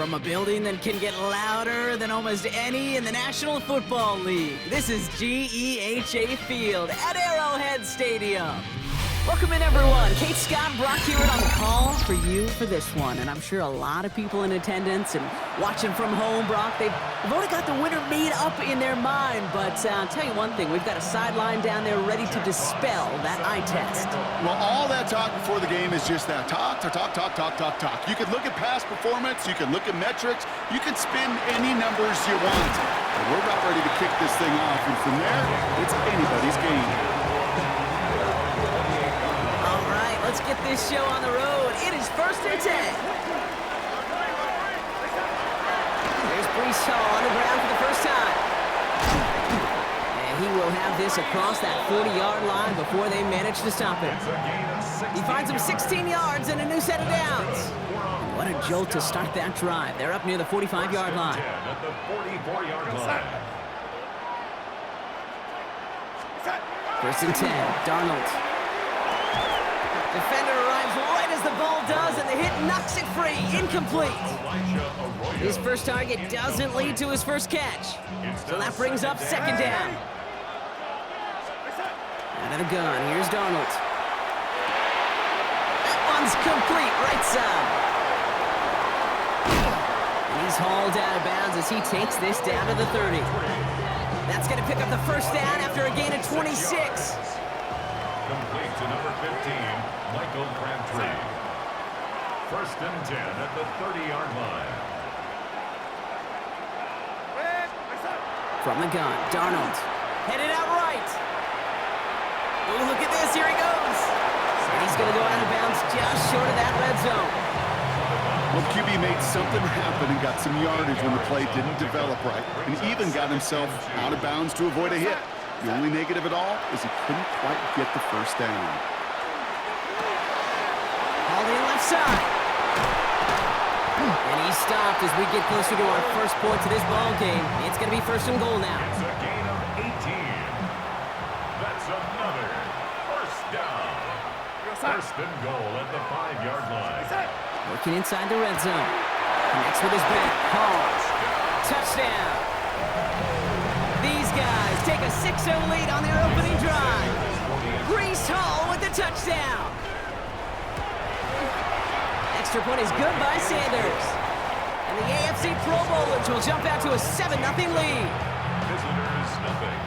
From a building that can get louder than almost any in the National Football League, this is GEHA Field at Arrowhead Stadium. Welcome in, everyone. Kate Scott, Brock here on the call for you for this one. And I'm sure a lot of people in attendance and watching from home, Brock, they've already got the winner made up in their mind. But I'll tell you one thing, we've got a sideline down there ready to dispel that eye test. Well, all that talk before the game is just that. Talk. You can look at past performance, you can look at metrics, you can spin any numbers you want. But we're about ready to kick this thing off, and from there, it's anybody's game. Let's get this show on the road. It is 1st and 10. There's Brees Hall on the ground for the first time. And he will have this across that 40-yard line before they manage to stop him. He finds him 16 yards and a new set of downs. What a jolt to start that drive. They're up near the 45-yard line. At the 44-yard line. 1st and 10. Darnold. Defender arrives right as the ball does, and the hit knocks it free. Incomplete. His first target doesn't lead to his first catch. So that brings up 2nd down. Out of the gun, here's Darnold. That one's complete, right side. And he's hauled out of bounds as he takes this down to the 30. That's going to pick up the first down after a gain of 26. Complete to number 15, Michael Crabtree. 1st and 10 at the 30-yard line. From the gun, Darnold. Headed out right. Oh, look at this. Here he goes. And he's going to go out of bounds just short of that red zone. Well, QB made something happen and got some yardage when the play didn't develop right, and even got himself out of bounds to avoid a hit. The only negative at all is he couldn't quite get the first down. All in left side. And he's stopped as we get closer to our first point to this ball game. It's going to be 1st and goal now. It's a gain of 18. That's another 1st down. 1st and goal at the 5-yard line. Working inside the red zone. Connects with his back. Pause. Touchdown. These guys take a 6-0 lead on their opening drive. Brees Hall with the touchdown. Extra point is good by Sanders. And the AFC Pro Bowlers will jump out to a 7-0 lead. Visitors, nothing.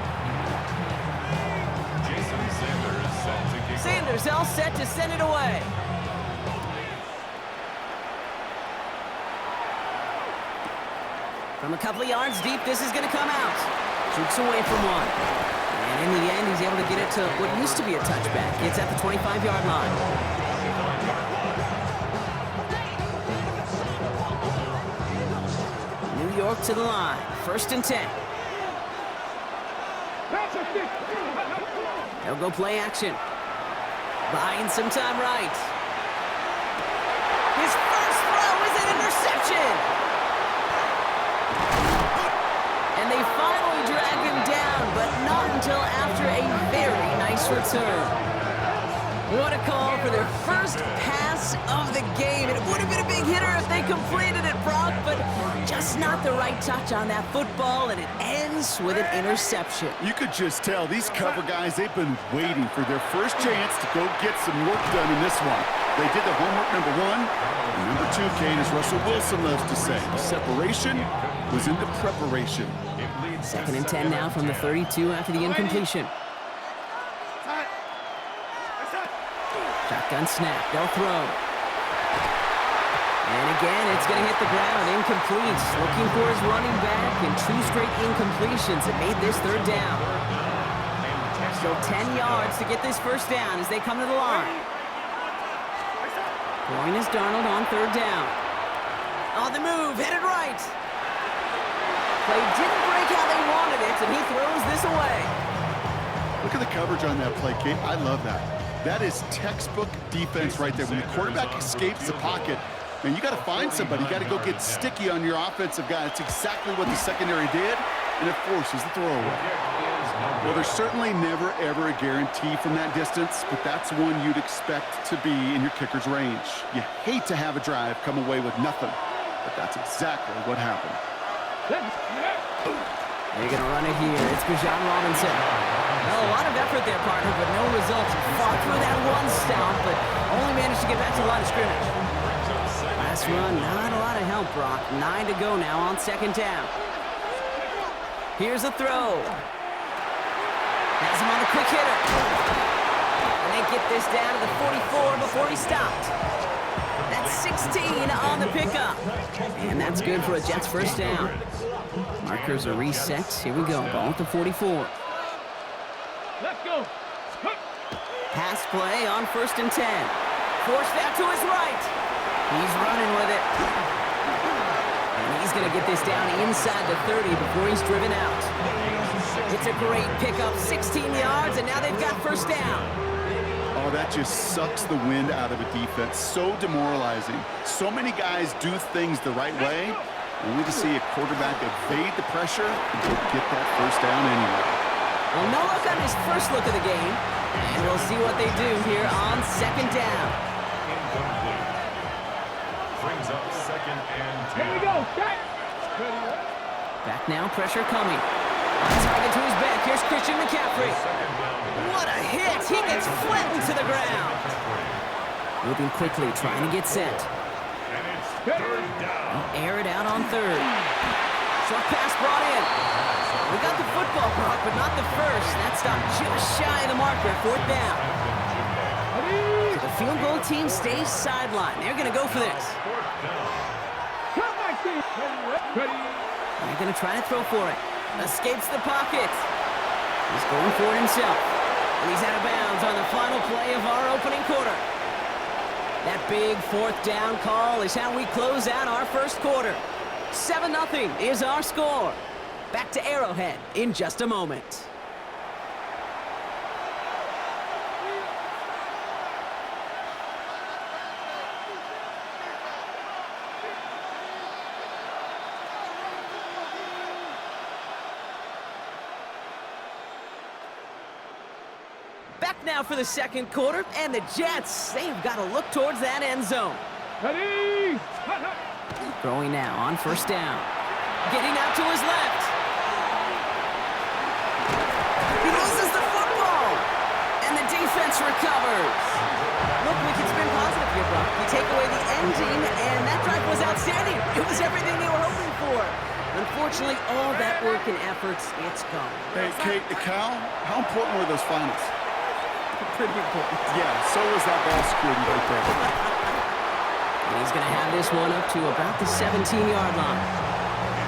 Jason Sanders set to kick off. Sanders all set to send it away. From a couple of yards deep, this is going to come out. Jukes away from one. And in the end, he's able to get it to what used to be a touchback. It's at the 25-yard line. New York to the line. 1st and 10. They'll go play action. Buying some time right. His first throw is an interception. And they finally drag him down, but not until after a very nice return. What a call for their first pass of the game. It would have been a big hitter if they completed it, Brock, but just not the right touch on that football, and it ends with an interception. You could just tell these cover guys, they've been waiting for their first chance to go get some work done in this one. They did the homework, number 1. And number 2, Kane, as Russell Wilson loves to say, separation was in the preparation. 2nd and 10 now from the 32 after the incompletion. Shotgun snap. They'll throw. And again, it's going to hit the ground. Incomplete. Looking for his running back, and 2 straight incompletions that made this 3rd down. Still 10 yards to get this first down as they come to the line. Throwing is Darnold on 3rd down. On the move, headed right. Play didn't break how they wanted it, and he throws this away. Look at the coverage on that play, Kate. I love that. That is textbook defense right there. When the quarterback escapes the pocket, man, you got to find somebody. You got to go get sticky on your offensive guy. It's exactly what the secondary did, and it forces the throwaway. Well, there's certainly never, ever a guarantee from that distance, but that's one you'd expect to be in your kicker's range. You hate to have a drive come away with nothing. but that's exactly what happened. They're going to run it here. It's Bijan Robinson. Well, a lot of effort there, partner, but no results. Fought through that one stout, but only managed to get back to the line of scrimmage. Last run, not a lot of help, Brock. 9 to go now on second down. Here's a throw. Has him on the quick hitter. And they get this down to the 44 before he stopped. That's 16 on the pickup. And that's good for a Jets first down. Markers are reset. Here we go. Ball at the 44. Let's go. Pass play on 1st and 10. Forced out to his right. He's running with it. And he's going to get this down inside the 30 before he's driven out. It's a great pickup, 16 yards, and now they've got first down. Oh, that just sucks the wind out of a defense. So demoralizing. So many guys do things the right way, only to see a quarterback evade the pressure and get that first down anyway. Well, no look on his first look of the game, and we'll see what they do here on second down. Incomplete. Brings up 2nd and 10. Here we go. Back now, pressure coming. Target to his back. Here's Christian McCaffrey. What a hit! He gets flattened to the ground. Moving quickly, trying to get set. And it's 3rd down. Air it out on 3rd. Short pass brought in. We got the football, Brock, but not the first. That stopped just shy of the marker. 4th down. So the field goal team stays sidelined. They're going to go for this. 4th down. Come back, team. Ready. They're going to try to throw for it. Escapes the pocket. He's going for it himself. And he's out of bounds on the final play of our opening quarter. That big 4th down call is how we close out our first quarter. 7-0 is our score. Back to Arrowhead in just a moment. Back now for the second quarter, and the Jets, they've got to look towards that end zone. Ready. Throwing now on 1st down. Getting out to his left. He loses the football, and the defense recovers. Look, we can spin positive here, Brock. You take away the ending, and that drive was outstanding. It was everything they were hoping for. Unfortunately, all that work and efforts, it's gone. Hey, Kate, Cal, how important were those finals? Pretty important. Yeah, so was that ball security right there. And he's going to have this one up to about the 17-yard line.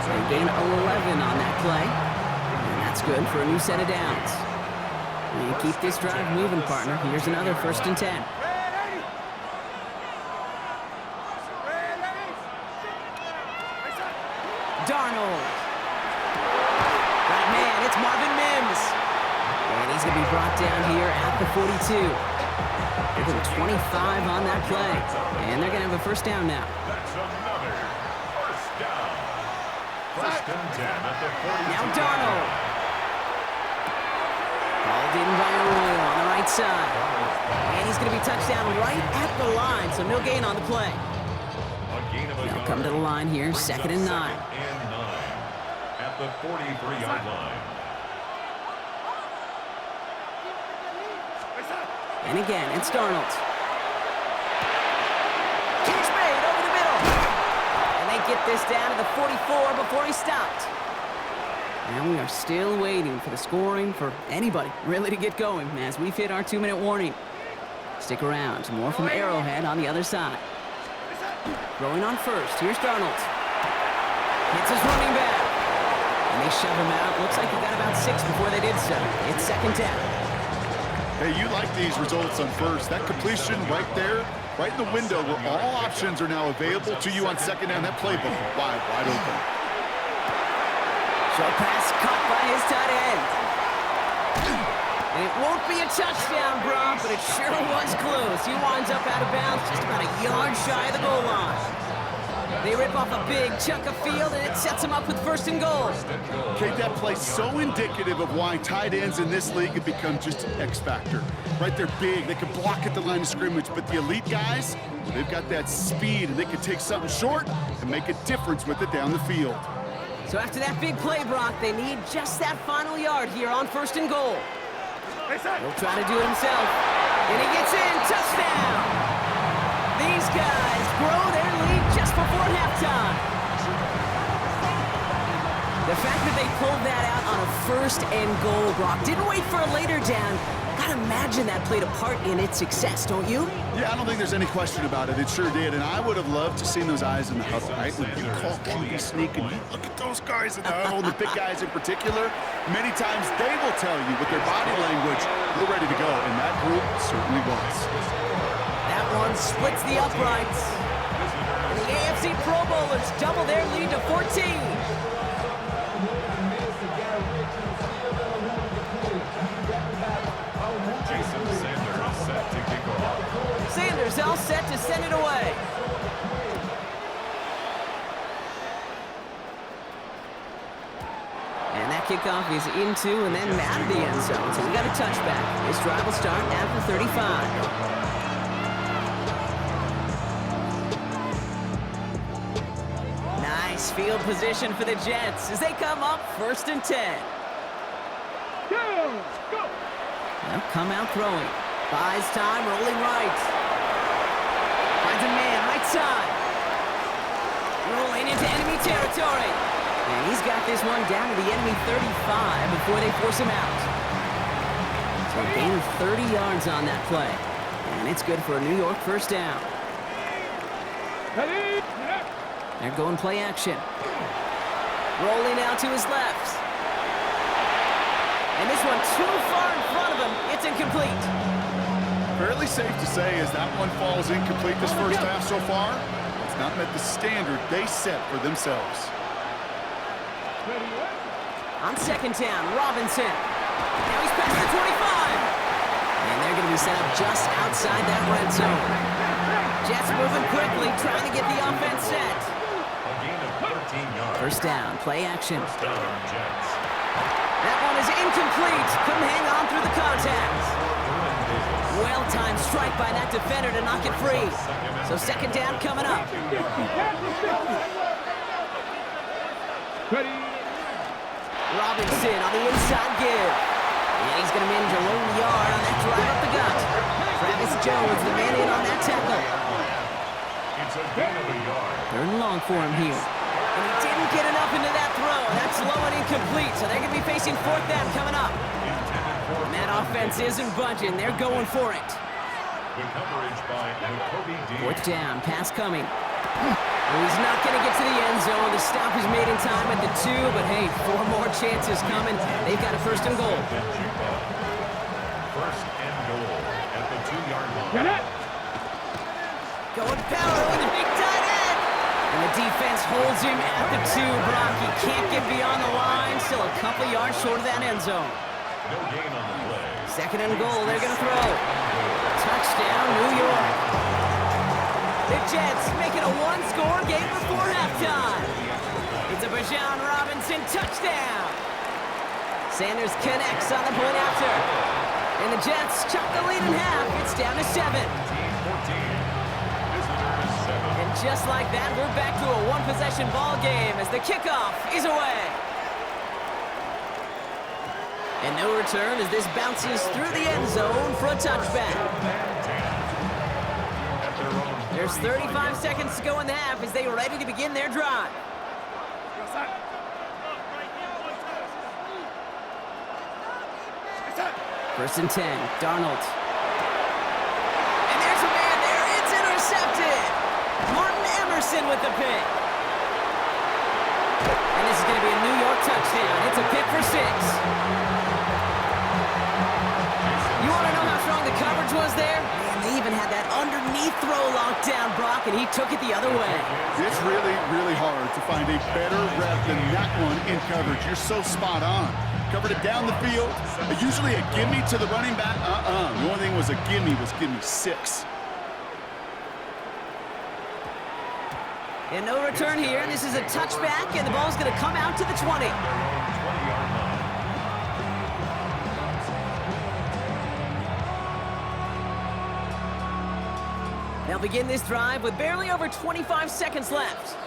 So they gain 11 on that play. And that's good for a new set of downs. And you keep this drive moving, partner. Here's another 1st and 10. Darnold. Right man, it's Marvin Mims. And he's going to be brought down here at the 42. They're going to 25 on that play. And they're going to have a first down now. That's another first down. 1st and 10 at the 42. Now Darnold. Balled in by Arroyo on the right side. And he's going to be touched down right at the line, so no gain on the play. A gain of a They'll yard. come to the line here, Brings 2nd up and 9. 2nd and 9 at the 43-yard line. And again, it's Darnold. Catch made over the middle. And they get this down to the 44 before he stopped. And we are still waiting for the scoring for anybody really to get going as we've hit our 2-minute warning. Stick around. More from Arrowhead on the other side. Throwing on 1st. Here's Darnold. Hits his running back. And they shove him out. Looks like he got about 6 before they did so. It's 2nd down. Hey, you like these results on 1st. That completion right there, right in the window where all options are now available to you on 2nd down. That playbook wide open. Short pass caught by his tight end. And it won't be a touchdown, Brock, but it sure was close. He winds up out of bounds just about a yard shy of the goal line. They rip off a big chunk of field, and it sets them up with 1st and goal. Okay, that play's so indicative of why tight ends in this league have become just an X factor. Right, they're big, they can block at the line of scrimmage, but the elite guys, They've got that speed, and they can take something short and make a difference with it down the field. So after that big play, Brock, they need just that final yard here on 1st and goal. He'll try to do it himself. And he gets in. Touchdown! These guys grow their lead just before halftime. The fact that they pulled that out on a 1st and goal, Brock, didn't wait for a later down. Gotta imagine that played a part in its success, don't you? Yeah, I don't think there's any question about it. It sure did, and I would have loved to seen those eyes in the huddle, right? When you call QB sneak and you look at those guys in the huddle, and the big guys in particular, many times they will tell you with their body language, we're ready to go, and that group certainly was. That one splits the uprights. And the AFC Pro Bowlers double their lead to 14. Sanders all set to send it away. And that kickoff is into and then out of the end zone. So we got a touchback. This drive will start at the 35. Nice field position for the Jets as they come up 1st and 10. Go! They'll come out throwing. Buys time, rolling right. Finds a man, right side. Rolling into enemy territory. And he's got this one down to the enemy 35 before they force him out. So a gain of 30 yards on that play. And it's good for a New York 1st down. They're going play action. Rolling out to his left. And this one too far in front of him. It's incomplete. Fairly safe to say as that one falls incomplete this first half so far, it's not met the standard they set for themselves. On 2nd down, Robinson. Now he's past the 25. And they're going to be set up just outside that red zone. Jets moving quickly, trying to get the offense set. A gain of 13 yards. 1st down, play action. First down, Jets. That one is incomplete. Couldn't hang on through the contact. Well-timed strike by that defender to knock it free. So 2nd down coming up. Robinson on the inside give. And he's going to manage a lone yard on that drive up the gut. Travis Jones, the man in on that tackle. It's a gain of a yard. 3rd and long for him here. And he didn't get enough into that throw. That's low and incomplete. So they're going to be facing 4th down coming up. And that offense isn't budging. They're going for it. Good coverage by Kobe D. 4th down, pass coming. Well, he's not going to get to the end zone. The stop is made in time at the 2, but hey, 4 more chances coming. They've got a 1st and goal. 1st and goal at the 2-yard line. Get it! Going power with the big tight end. And the defense holds him at the 2, Brock. He can't get beyond the line. Still a couple yards short of that end zone. No gain on the play. 2nd and goal, they're going to throw. Touchdown, New York. The Jets making a 1-score game before halftime. It's a Bijan Robinson touchdown. Sanders connects on the point after. And the Jets chop the lead in half. It's down to 7. 14. Visitor is 7. And just like that, we're back to a one-possession ball game as the kickoff is away. And no return as this bounces through the end zone for a touchback. There's 35 seconds to go in the half as they are ready to begin their drive. First and 10, Darnold. And there's a man there, it's intercepted. Martin Emerson with the pick. And this is going to be a New York touchdown. It's a pick for 6. You want to know how strong the coverage was there? Man, they even had that underneath throw locked down, Brock, and he took it the other way. It's really, really hard to find a better rep than that one in coverage. You're so spot on. Covered it down the field. Usually a gimme to the running back. The only thing was a gimme 6. And no return here. This is a touchback, and the ball's going to come out to the 20. 20-yard line. They'll begin this drive with barely over 25 seconds left.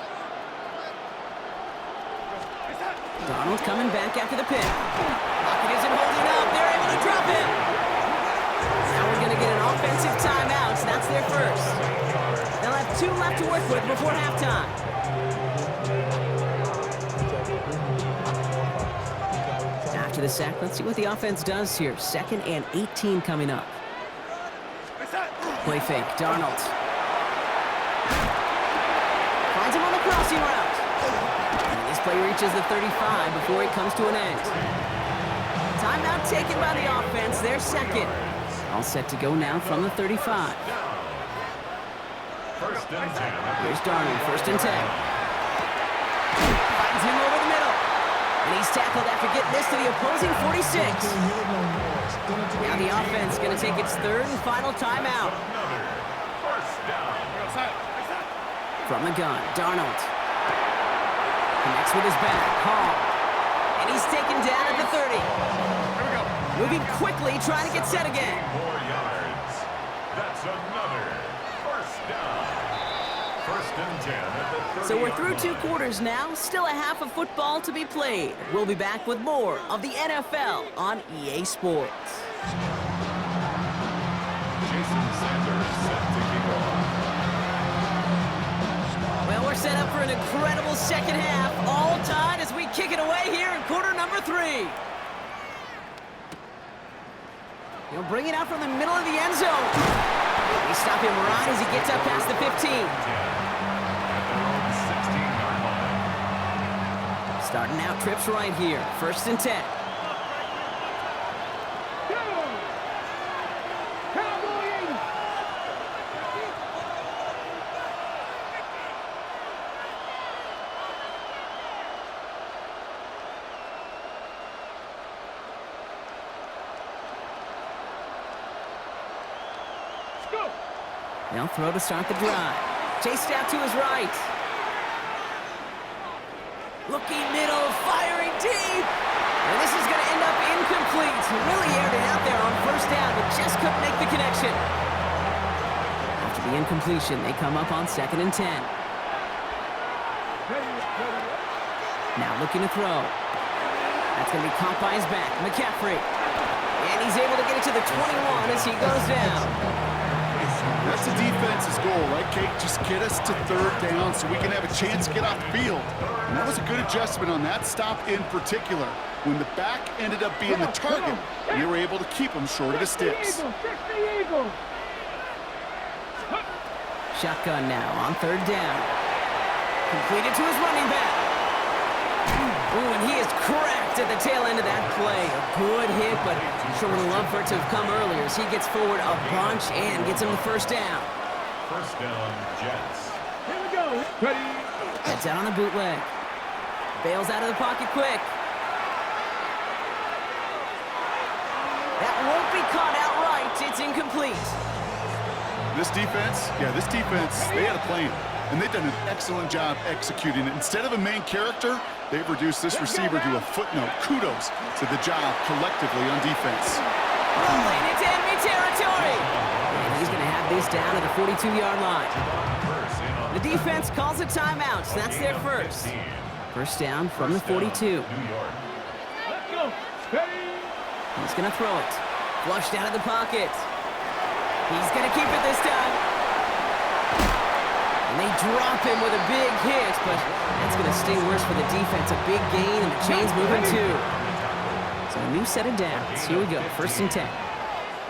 Donald coming back after the pick. Pocket isn't holding up. They're able to drop him. Now we're going to get an offensive timeout. So that's their first. They'll have 2 left to work with before halftime. After the sack, let's see what the offense does here. 2nd and 18 coming up. Play fake, Darnold. Finds him on the crossing route. And this play reaches the 35 before it comes to an end. Timeout taken by the offense, their second. All set to go now from the 35. Here's Darnold, 1st and 10. Finds him over the middle. And he's tackled after getting this to the opposing 46. Now the offense going to take its 3rd and final timeout. From the gun, Darnold. Connects with his back, Hall. And he's taken down at the 30. Moving quickly, trying to get set again. 4 yards. That's another first down. 1st and 10 at the 30. So we're through 2 quarters now. Still a half of football to be played. We'll be back with more of the NFL on EA Sports. Jason Sanders set to kick off. Well, we're set up for an incredible second half. All tied as we kick it away here in quarter number 3. He'll bring it out from the middle of the end zone. They stop him right as he gets up past the 15. Starting out trips right here. 1st and 10. They'll throw to start the drive. Chased out to his right. Looking middle, firing deep. And this is going to end up incomplete. Really aired it out there on 1st down, but just couldn't make the connection. After the incompletion, they come up on 2nd and 10. Now looking to throw. That's going to be caught by his back, McCaffrey. And he's able to get it to the 21 as he goes down. That's the defense's goal, right, Kate? Just get us to 3rd down so we can have a chance to get off the field. And that was a good adjustment on that stop in particular. When the back ended up being the target, we were able to keep him short of the sticks. Shotgun now on 3rd down. Completed to his running back. Ooh, and he is cracked at the tail end of that play. A good hit, but sure would have loved for it to have come earlier as he gets forward a bunch and gets him the 1st down. 1st down, Jets. Here we go. Ready. Heads out on the bootleg. Bails out of the pocket quick. That won't be caught outright. It's incomplete. This defense, they had a plan. And they've done an excellent job executing it. Instead of a main character, they've reduced this receiver to a footnote. Kudos to the job collectively on defense. Rolling into enemy territory. And he's going to have this down at the 42-yard line. The defense calls a timeout, so that's their first. 1st down from the 42. Let's go. Ready. He's going to throw it. Flushed out of the pocket. He's going to keep it this time. And they drop him with a big hit, but that's going to sting worse for the defense. A big gain, and the chain's moving too. So a new set of downs. Here we go, 1st and 10.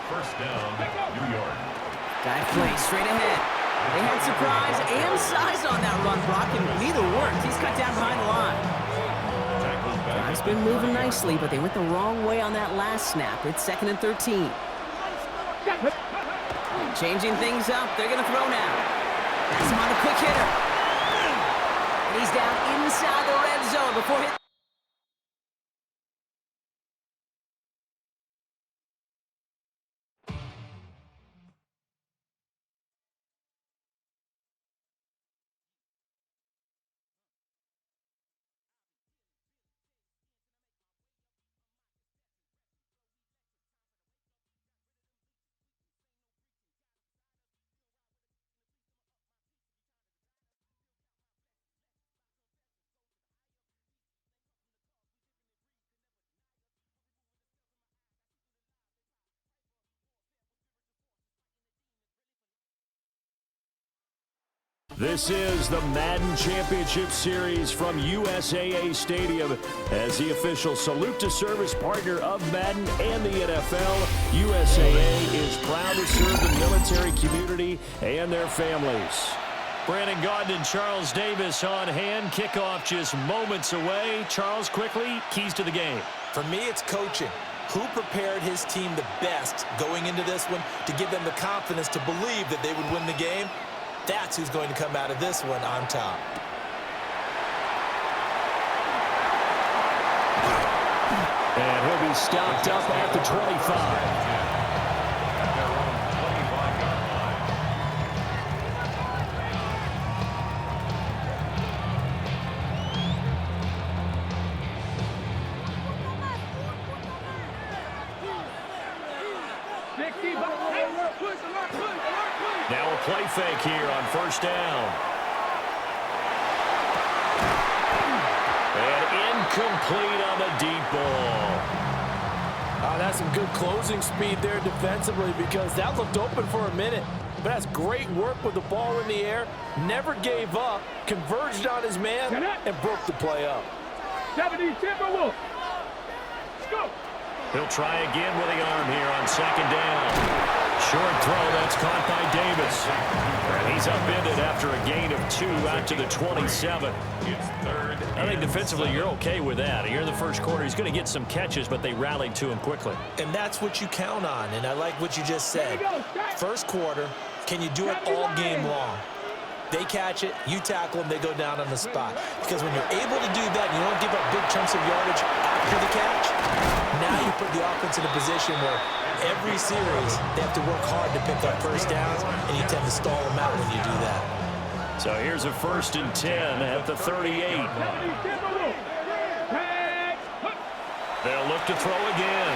1st down, New York. Dive play straight ahead. They had surprise and size on that run, Brock, and neither worked. He's cut down behind the line. Drive's been moving nicely, but they went the wrong way on that last snap. It's 2nd and 13. Changing things up. They're going to throw now. That's him on a quick hitter. And he's down inside the red zone before hit. This is the Madden Championship Series from USAA Stadium. As the official salute to service partner of Madden and the NFL, USAA is proud to serve the military community and their families. Brandon Gaudin and Charles Davis on hand. Kickoff just moments away. Charles, quickly, keys to the game. For me, it's coaching. Who prepared his team the best going into this one to give them the confidence to believe that they would win the game? That's who's going to come out of this one on top. And he'll be stopped up at the 25. Now a play fake here on first down. And incomplete on the deep ball. That's some good closing speed there defensively because that looked open for a minute. But that's great work with the ball in the air. Never gave up, converged on his man, and broke the play up. 70 Timberwolves. Let's go. He'll try again with the arm here on second down. Short throw, that's caught by Davis. And he's upended after a gain of 2 out to the 27. I think defensively you're okay with that. Here in the first quarter, he's going to get some catches, but they rallied to him quickly. And that's what you count on, and I like what you just said. First quarter, can you do it all game long? They catch it, you tackle them, they go down on the spot. Because when you're able to do that, and you don't give up big chunks of yardage after the catch, now you put the offense in a position where every series they have to work hard to pick up first downs, and you tend to stall them out when you do that. So here's a 1st and 10 at the 38. They'll look to throw again.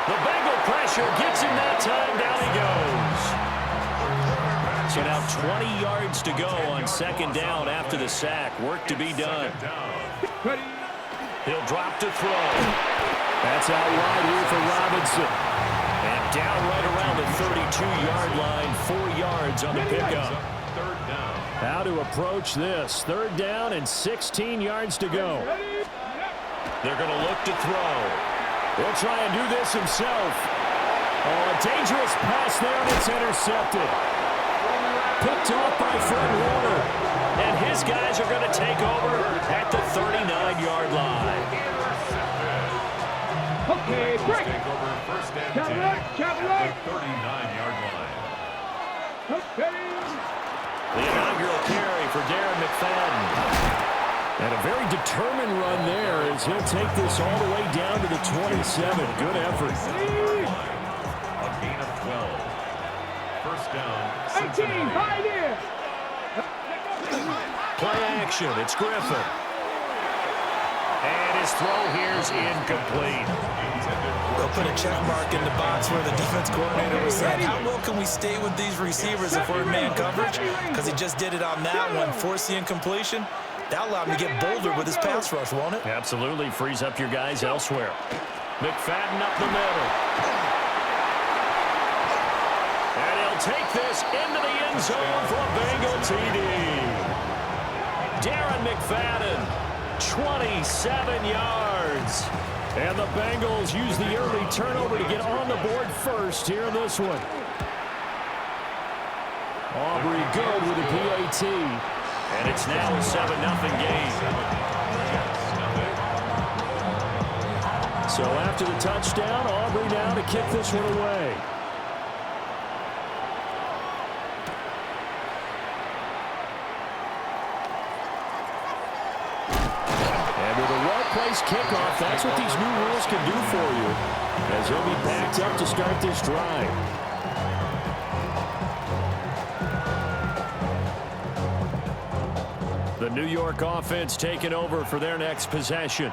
The Bengal pressure gets him that time. Down he goes. So now 20 yards to go on second down after the sack. Work to be done. He'll drop to throw. That's out wide here for Robinson. And down right around the 32-yard line, 4 yards on the pickup. How to approach this. 3rd down and 16 yards to go. They're going to look to throw. He'll try and do this himself. Oh, a dangerous pass there, and it's intercepted. Picked off by Fred Warner. And his guys are going to take over at the 39-yard line. Okay, break. Cavalier. 39-yard line. Okay. The inaugural carry for Darren McFadden. And a very determined run there as he'll take this all the way down to the 27. Good effort. A gain of 12. First down. 18, Pioneer. Play action. It's Griffin. And his throw here's incomplete. They'll put a check mark in the box where the defense coordinator was saying, how well can we stay with these receivers if we're in man coverage? Because he just did it on that one, force the incompletion. That'll allow him to get bolder with his pass rush, won't it? Absolutely. Frees up your guys elsewhere. McFadden up the middle. And he'll take this into the end zone for a Bengal TD. Darren McFadden, 27 yards. And the Bengals use the early turnover to get on the board first here in this one. Aubrey good with the PAT. And it's now a 7-0 game. So after the touchdown, Aubrey now to kick this one away. Well-placed kickoff. That's what these new rules can do for you, as he'll be backed up to start this drive. The New York offense taking over for their next possession.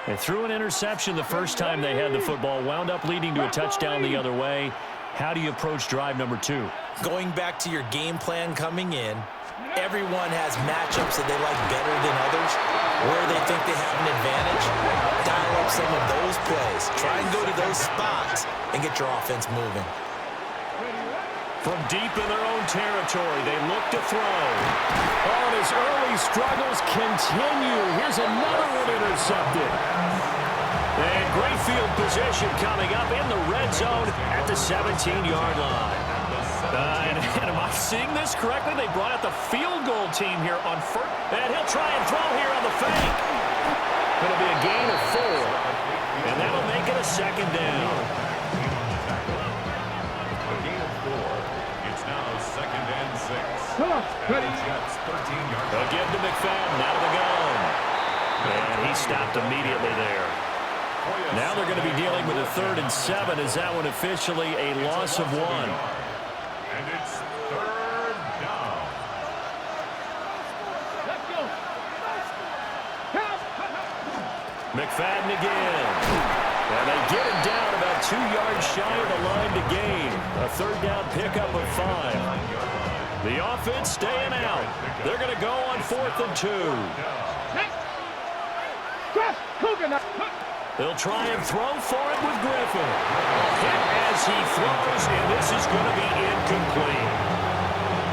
They threw an interception the first time they had the football, wound up leading to a touchdown the other way. How do you approach drive number 2? Going back to your game plan coming in, everyone has matchups that they like better than others, where they think they have an advantage. Dial up some of those plays. Try and go to those spots and get your offense moving. From deep in their own territory, they look to throw. Oh, and his early struggles continue. Here's another one intercepted. And great field position coming up in the red zone at the 17-yard line. And am I seeing this correctly? They brought out the field goal team here on first. And he'll try and throw here on the fake. Going to be a gain of 4. And that'll make it a second down. A gain of 4. It's now 2nd and 6. Come on, ready. Jets 13-yard They'll give to McFadden out of the gun. And he stopped immediately there. Now they're going to be dealing with a 3rd and 7. Is that one officially a loss of 1? And it's 3rd down. Let's go. McFadden again. And they get him down about 2 yards shy of the line to gain. A 3rd down pickup of 5. The offense staying out. They're going to go on 4th and 2. They'll try and throw for it with Griffin. Hit as he throws, and this is going to be incomplete.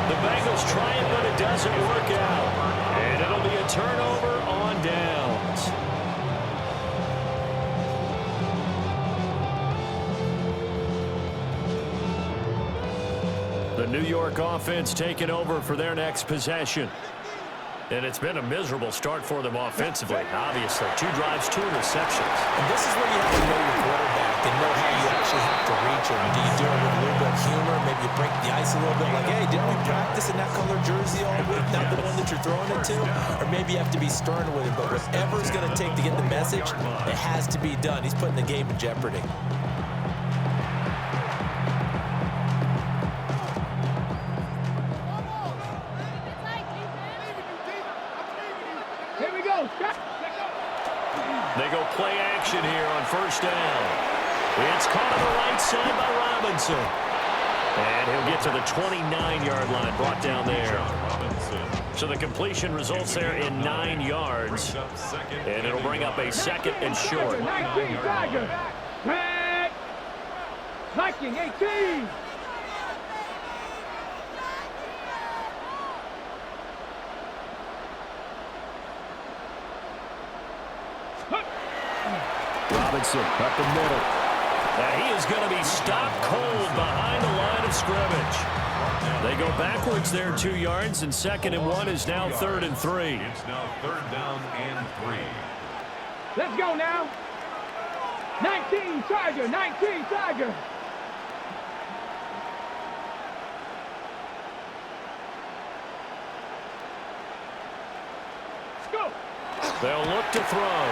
The Bengals try it, but it doesn't work out. And it'll be a turnover on downs. The New York offense taking over for their next possession. And it's been a miserable start for them offensively, obviously. 2 drives, 2 interceptions. And this is where you have to know your quarterback and know how you actually have to reach him. Do you do it with a little bit of humor? Maybe you break the ice a little bit like, hey, didn't we practice in that color jersey all week, not the one that you're throwing it to? Or maybe you have to be stern with him. But whatever it's going to take to get the message, it has to be done. He's putting the game in jeopardy. They go play action here on 1st down. It's caught on the right side by Robinson. And he'll get to the 29-yard line, brought down there. So the completion results there in 9 yards. And it'll bring up a 2nd and short. 19, Tiger. Red. Viking, 18. Robinson up the middle. He is going to be stopped cold behind the line of scrimmage. They go backwards there 2 yards, and 2nd and 1 is now 3rd and 3. It's now 3rd down and 3. Let's go now. 19, Tiger. 19, Tiger. Let's go. They'll look to throw.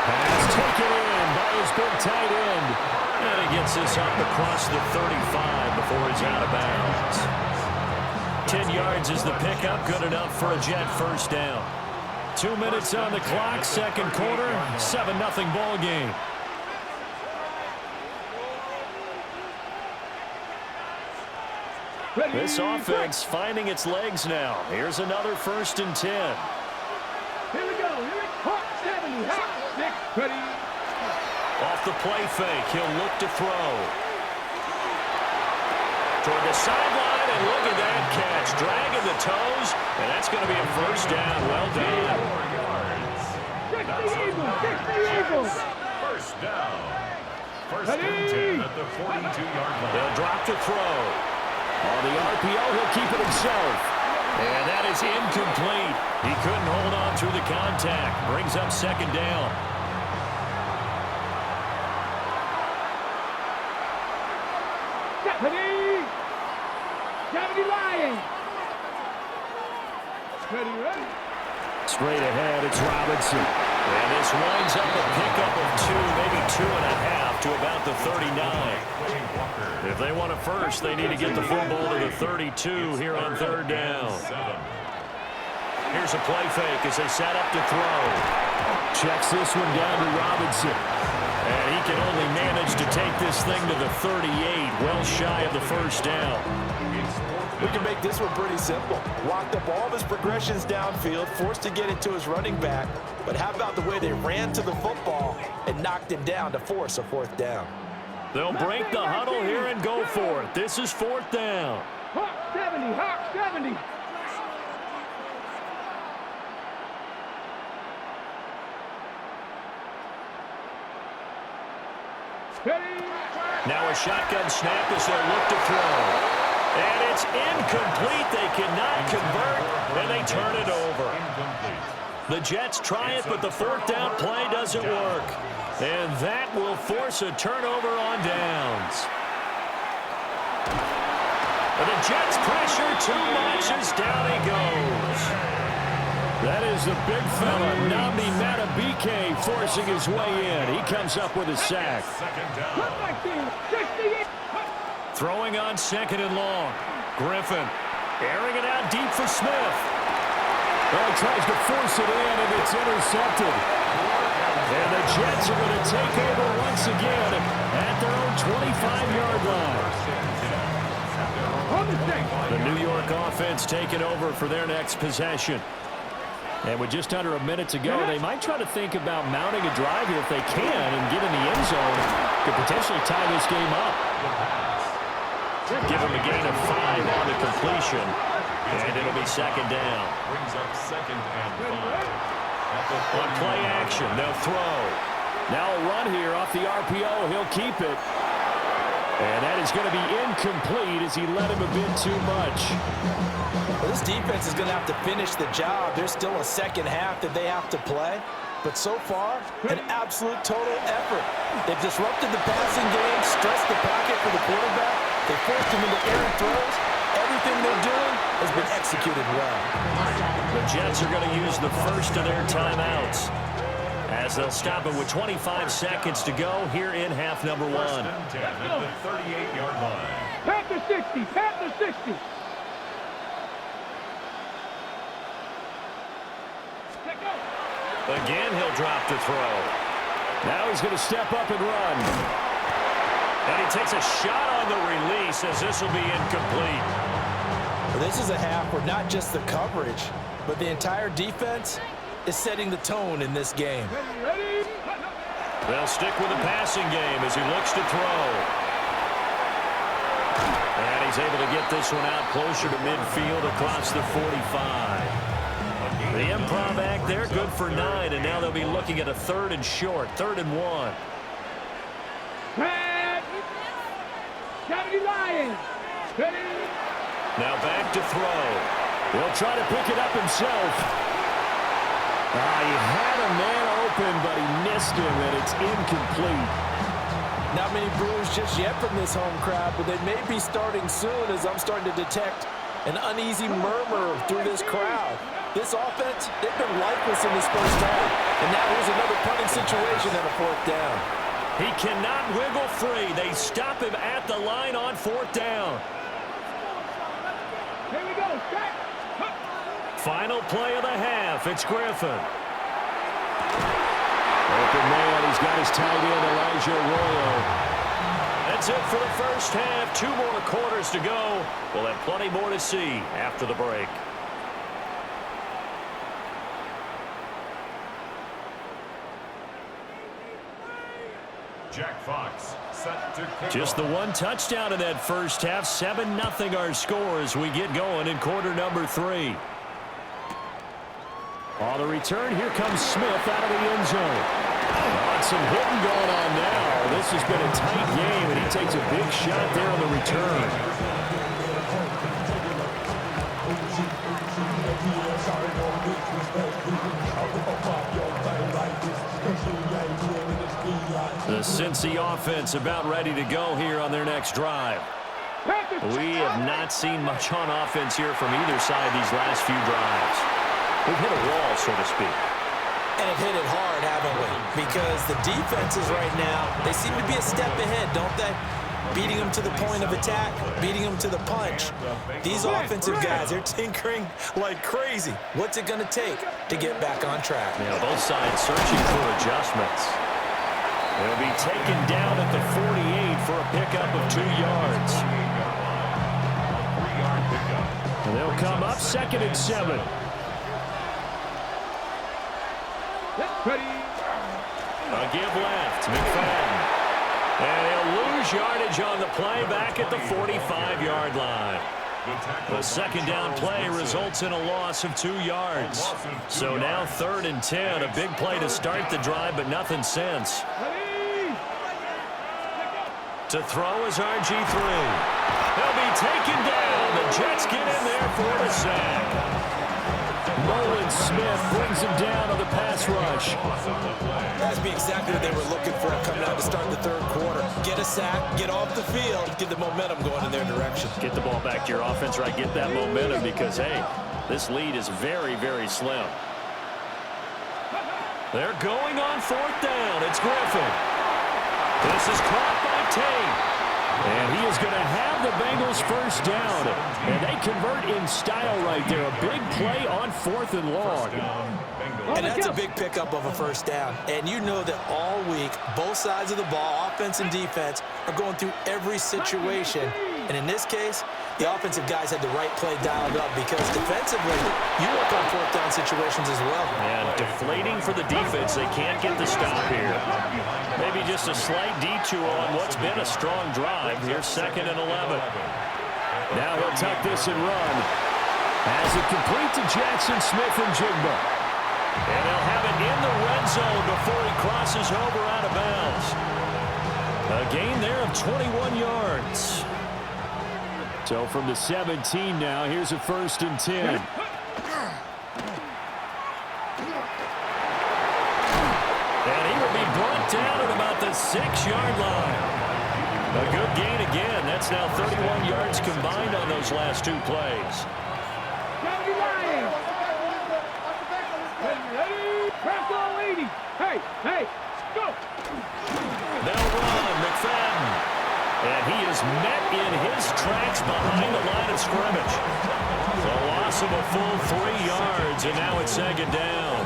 Pass taken in by his big tight end. And he gets this up across the 35 before he's out of bounds. 10 yards is the pickup, good enough for a Jet 1st down. 2 minutes on the clock, 2nd quarter, 7-0 ball game. This offense finding its legs now. Here's another 1st and 10. Here we go. Here we go. 70. Hot. 6. Ready. Off the play fake, he'll look to throw. Toward the sideline, and look at that catch. Dragging the toes, and that's going to be a 1st down. Well done. 60 Eagles. 60 Eagles. 1st down. 1st and 10 at the 42-yard line. They'll drop to throw. On the RPO, he'll keep it himself. And that is incomplete. He couldn't hold on through the contact. Brings up 2nd down. Lions. Ready. Straight ahead, it's Robinson. And this winds up a pickup of 2, maybe 2.5 to about the 39. If they want a 1st, they need to get the football to the 32 here on 3rd down. Here's a play fake as they set up to throw. Checks this one down to Robinson. And he can only manage to take this thing to the 38, well shy of the 1st down. We can make this one pretty simple. Walked up all of his progressions downfield, forced to get it to his running back. But how about the way they ran to the football and knocked him down to force a 4th down? They'll break the huddle here and go for it. This is 4th down. Hawk 70, Hawk 70. Now a shotgun snap as they'll look to throw. And it's incomplete. They cannot convert, and they turn it over. The Jets try it, but the 4th down play doesn't work. And that will force a turnover on downs. And the Jets pressure too much as down he goes. That is the big fella, Nnamdi Madubuike, forcing his way in. He comes up with a sack. Throwing on 2nd and long. Griffin airing it out deep for Smith. Well, he tries to force it in, and it's intercepted. And the Jets are going to take over once again at their own 25-yard line. The New York offense taking over for their next possession. And with just under a minute to go, they might try to think about mounting a drive here if they can and get in the end zone to potentially tie this game up. Give them a gain of 5 on the completion, and it'll be 2nd down. Brings up 2nd and 5. On play action, they'll throw. Now a run here off the RPO. He'll keep it. And that is going to be incomplete as he led him a bit too much. Well, this defense is going to have to finish the job. There's still a second half that they have to play. But so far, an absolute total effort. They've disrupted the passing game, stressed the pocket for the quarterback. They forced him into errant throws. Everything they're doing has been executed well. The Jets are going to use the first of their timeouts as they'll stop it with 25 seconds to go here in half number 1. 1st and 10 at the 38-yard line. Panther 60, Panther 60. Again, he'll drop to throw. Now he's going to step up and run. And he takes a shot on the release as this will be incomplete. Well, this is a half where not just the coverage, but the entire defense is setting the tone in this game. They'll stick with the passing game as he looks to throw. And he's able to get this one out closer to midfield across the 45. The improv act there, good for 9, and now they'll be looking at a 3rd and short, 3rd and 1. Now back to throw. He'll try to pick it up himself. He had a man open, but he missed him, and it's incomplete. Not many Brewers just yet from this home crowd, but they may be starting soon as I'm starting to detect an uneasy murmur through this crowd. This offense, they've been lifeless in this first half. And now here's another punting situation and a 4th down. He cannot wiggle free. They stop him at the line on 4th down. Here we go. Final play of the half. It's Griffin. Open man. He's got his tight end, Elijah Arroyo. That's it for the first half. 2 more quarters to go. We'll have plenty more to see after the break. Jack Fox set to kick Just the one touchdown in that first half. 7-0 our score as we get going in quarter number 3. On the return, here comes Smith out of the end zone. Some hitting going on now. This has been a tight game, and he takes a big shot there on the return. The Cincy offense about ready to go here on their next drive. We have not seen much on offense here from either side these last few drives. We've hit a wall, so to speak. And have hit it hard, haven't we? Because the defenses right now, they seem to be a step ahead, don't they? Beating them to the point of attack, beating them to the punch. These offensive guys, they're tinkering like crazy. What's it going to take to get back on track? Yeah, both sides searching for adjustments. They'll be taken down at the 48 for a pickup of 2 yards. And they'll come up 2nd and 7. A give left. McFadden. And he'll lose yardage on the play back at the 45-yard line. The second down play results in a loss of 2 yards. So now 3rd and 10. A big play to start the drive, but nothing since. To throw is RG3. He'll be taken down. The Jets get in there for the sack. Nolan Smith brings him down on the pass rush. That's be exactly what they were looking for coming out to start the 3rd quarter. Get a sack, get off the field, get the momentum going in their direction. Get the ball back to your offense, right? Get that momentum because, hey, this lead is very, very slim. They're going on 4th down. It's Griffin. This is caught by Tate. And he is going to have the Bengals first down. And they convert in style right there. A big play on 4th and long. And that's a big pickup of a first down. And you know that all week, both sides of the ball, offense and defense, are going through every situation. And in this case, the offensive guys had the right play dialed up because defensively, you work on 4th down situations as well. And deflating for the defense. They can't get the stop here. Maybe just a slight detour on what's been a strong drive. Here's 2nd and 11. Now he'll tuck this and run. Has it complete to Jackson Smith and Jigba. And they'll have it in the red zone before he crosses over out of bounds. A gain there of 21 yards. So from the 17 now, here's a 1st and 10. And he will be brought down at about the 6-yard line. A good gain again. That's now 31 yards combined on those last 2 plays. Hey, go! They'll run, McFadden. And he is met in his tracks behind the line of scrimmage. The loss of a full 3 yards, and now it's 2nd down.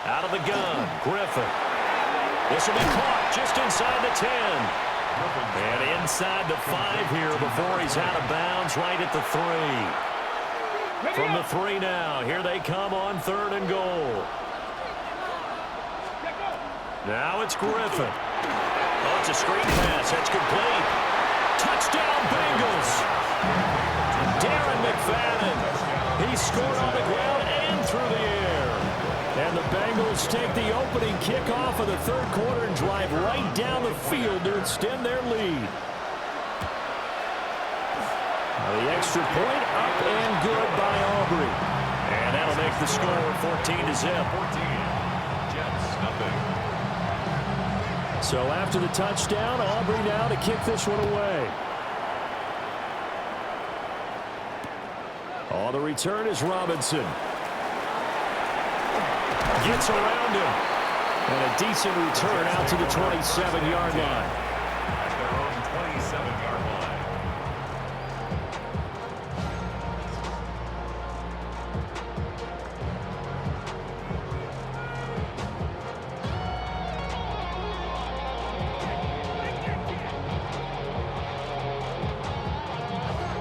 Out of the gun, Griffin. This will be caught just inside the 10. And inside the 5 here before he's out of bounds right at the 3. From the 3 now, here they come on 3rd and goal. Now it's Griffin. Oh, it's a screen pass. That's complete. Touchdown, Bengals. Darren McFadden. He scored on the ground and through the air. And the Bengals take the opening kickoff of the 3rd quarter and drive right down the field to extend their lead. The extra point up and good by Aubrey. And that'll make the score 14-0. 14. Jets, nothing. So after the touchdown, Aubrey now to kick this one away. On the return is Robinson. Gets around him. And a decent return out to the 27-yard line. At their own 27-yard line.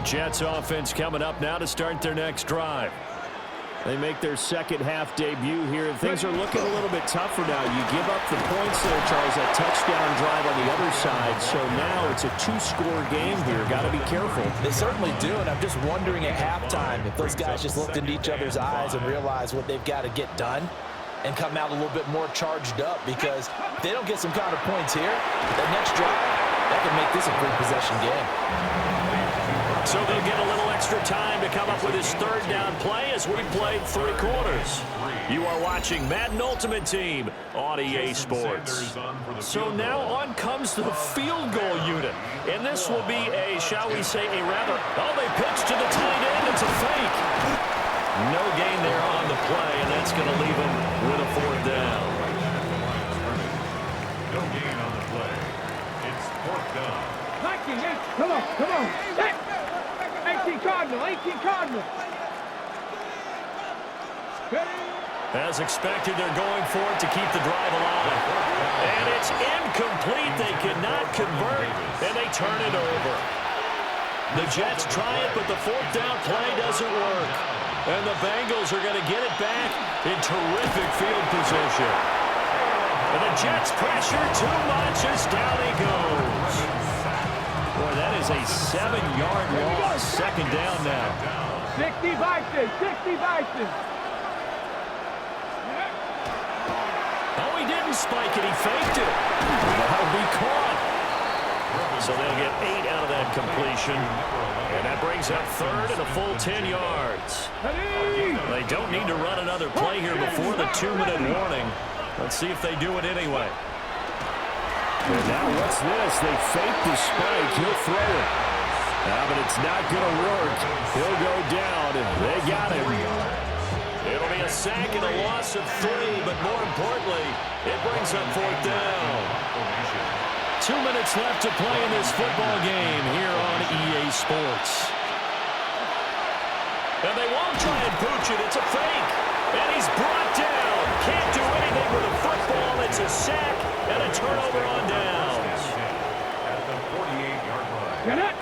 Jets offense coming up now to start their next drive. They make their second half debut here, and things are looking a little bit tougher now. You give up the points there, Charles, that touchdown drive on the other side. So now it's a 2-score game here. Got to be careful. They certainly do, and I'm just wondering at halftime if those guys just looked into each other's eyes and realized what they've got to get done and come out a little bit more charged up, because if they don't get some kind of points here, that next drive, that can make this a 3-possession game. So they'll get a little extra time to come up with his 3rd down play as we played 3 quarters. You are watching Madden Ultimate Team on EA Sports. So now on comes the field goal unit. And this will be a, shall we say, a rather, oh, they pitch to the tight end. It's a fake. No gain there on the play, and that's going to leave him with a 4th down. No gain on the play. It's 4th down. Come on. Hey. 18 Cardinal. As expected, they're going for it to keep the drive alive. And it's incomplete. They cannot convert, and they turn it over. The Jets try it, but the 4th down play doesn't work. And the Bengals are going to get it back in terrific field position. And the Jets pressure too much as down he goes. Boy, that is a 7-yard loss. Second down now. 60 Vikings, 60 Vikings. Oh, he didn't spike it. He faked it. That'll be caught. So they'll get 8 out of that completion. And that brings up third and a full 10 yards. They don't need to run another play here before the 2-minute warning. Let's see if they do it anyway. And now what's this? They fake the spike. He'll throw it. But it's not going to work. He'll go down. They got him. It'll be a sack and a loss of 3, but more importantly, it brings up fourth down. 2 minutes left to play in this football game here on EA Sports. And they won't try and pooch it. It's a fake. And he's brought down. Can't do anything with a football. It's a sack and a turnover on downs. At the 48-yard line. Get it.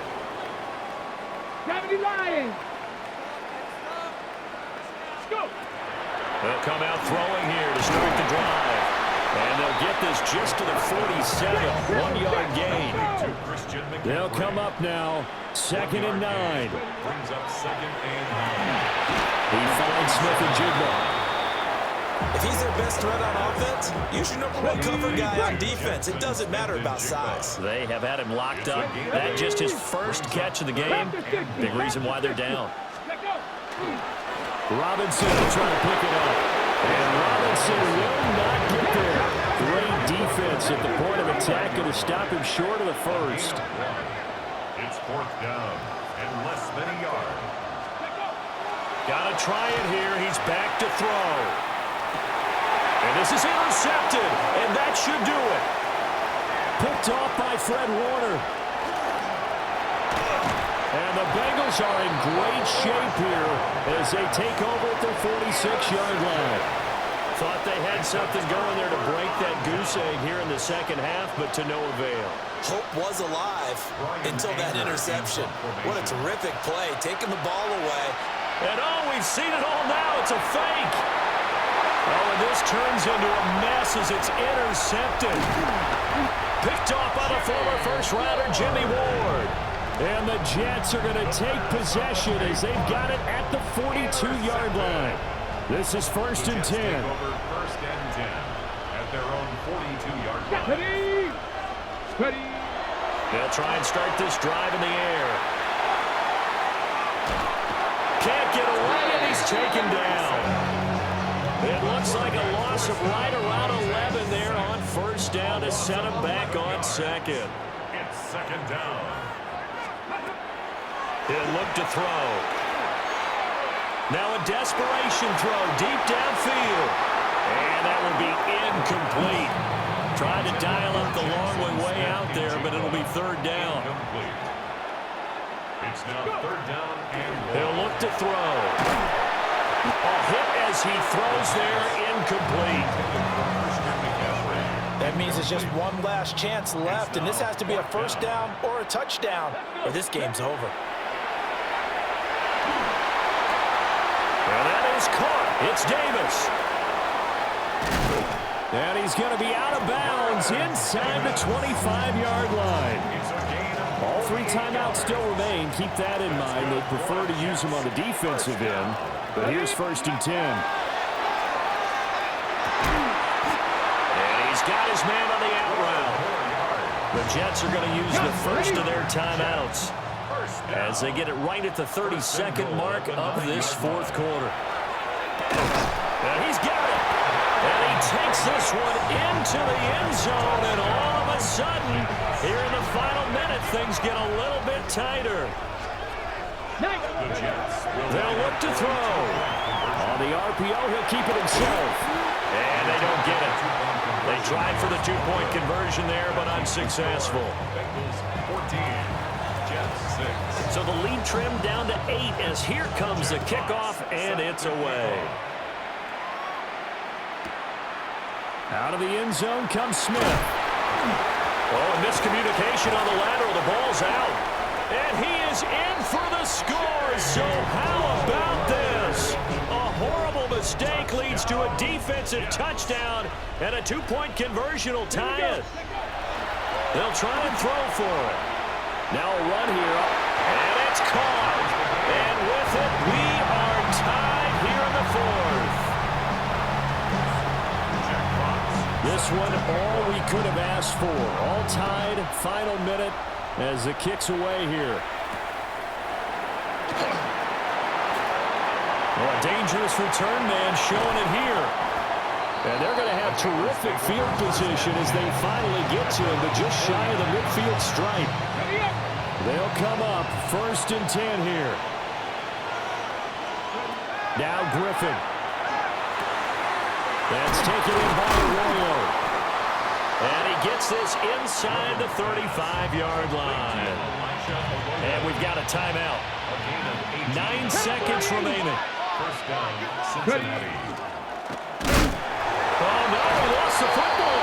70 Lions. Let's go. They'll come out throwing here to start the drive. And they'll get this just to the 47, 1-yard gain. They'll come up now, 2nd and 9. Brings up 2nd and 9. He finds Smith and Jigba. If he's their best threat on offense, use your #1 cover guy on defense. It doesn't matter about size. They have had him locked up. That just his first catch of the game. Big reason why they're down. Robinson will try to pick it up. And Robinson will not get there. Great defense at the point of attack to stop him short of the first. It's 4th down and less than a yard. Got to try it here. He's back to throw. And this is intercepted. And that should do it. Picked off by Fred Warner. And the Bengals are in great shape here as they take over at their 46-yard line. Thought they had something going there to break that goose egg here in the second half, but to no avail. Hope was alive until that interception. What a terrific play, taking the ball away. And oh, we've seen it all now. It's a fake. Oh, and this turns into a mess as it's intercepted. Picked off by the former first-rounder Jimmy Ward. And the Jets are going to take possession as they've got it at the 42-yard line. This is 1st and 10. Over 1st and 10 at their own 42-yard line. Ready. Ready. They'll try and start this drive in the air. Can't get away, and he's taken down. It looks like a loss of right around 11 there on 1st down to set him back on 2nd. It's 2nd down. He'll look to throw. Now a desperation throw deep downfield. And that will be incomplete. Trying to dial up the long way out there, but it'll be 3rd down. It's now 3rd down and 1. He'll look to throw. A hit as he throws there, incomplete. That means there's just one last chance left, and this has to be a 1st down or a touchdown, or this game's over. And that is caught. It's Davis. And he's going to be out of bounds inside the 25-yard line. All 3 timeouts still remain. Keep that in mind. They'd prefer to use them on the defensive end. But here's 1st and 10. And he's got his man on the out route. The Jets are going to use the first of their timeouts as they get it right at the 32nd mark of this 4th quarter. And he's got it. And he takes this one into the end zone. And all of a sudden, here in the final minute, things get a little bit tighter. They'll look to throw. On the RPO, he'll keep it himself. And they don't get it. They tried for the 2-point conversion there, but unsuccessful. Bengals 14, Jets 6. So the lead trimmed down to 8 as here comes the kickoff, and it's away. Out of the end zone comes Smith. Oh, miscommunication on the lateral. The ball's out. And he is in for the score. So how about this? mistake leads to a defensive touchdown, and a 2-point conversion will tie it. They'll try and throw for it. Now a run here, and it's caught. And with it, we are tied here in the fourth. This one, all we could have asked for. All tied, final minute as the kick's away here. Well, a dangerous return man showing it here. And they're going to have terrific field position as they finally get to him, but just shy of the midfield stripe. They'll come up 1st and 10 here. Now Griffin. That's taken in by Arroyo. And he gets this inside the 35-yard line. And we've got a timeout. 9 seconds remaining. First down, Cincinnati. Oh, no, he lost the football.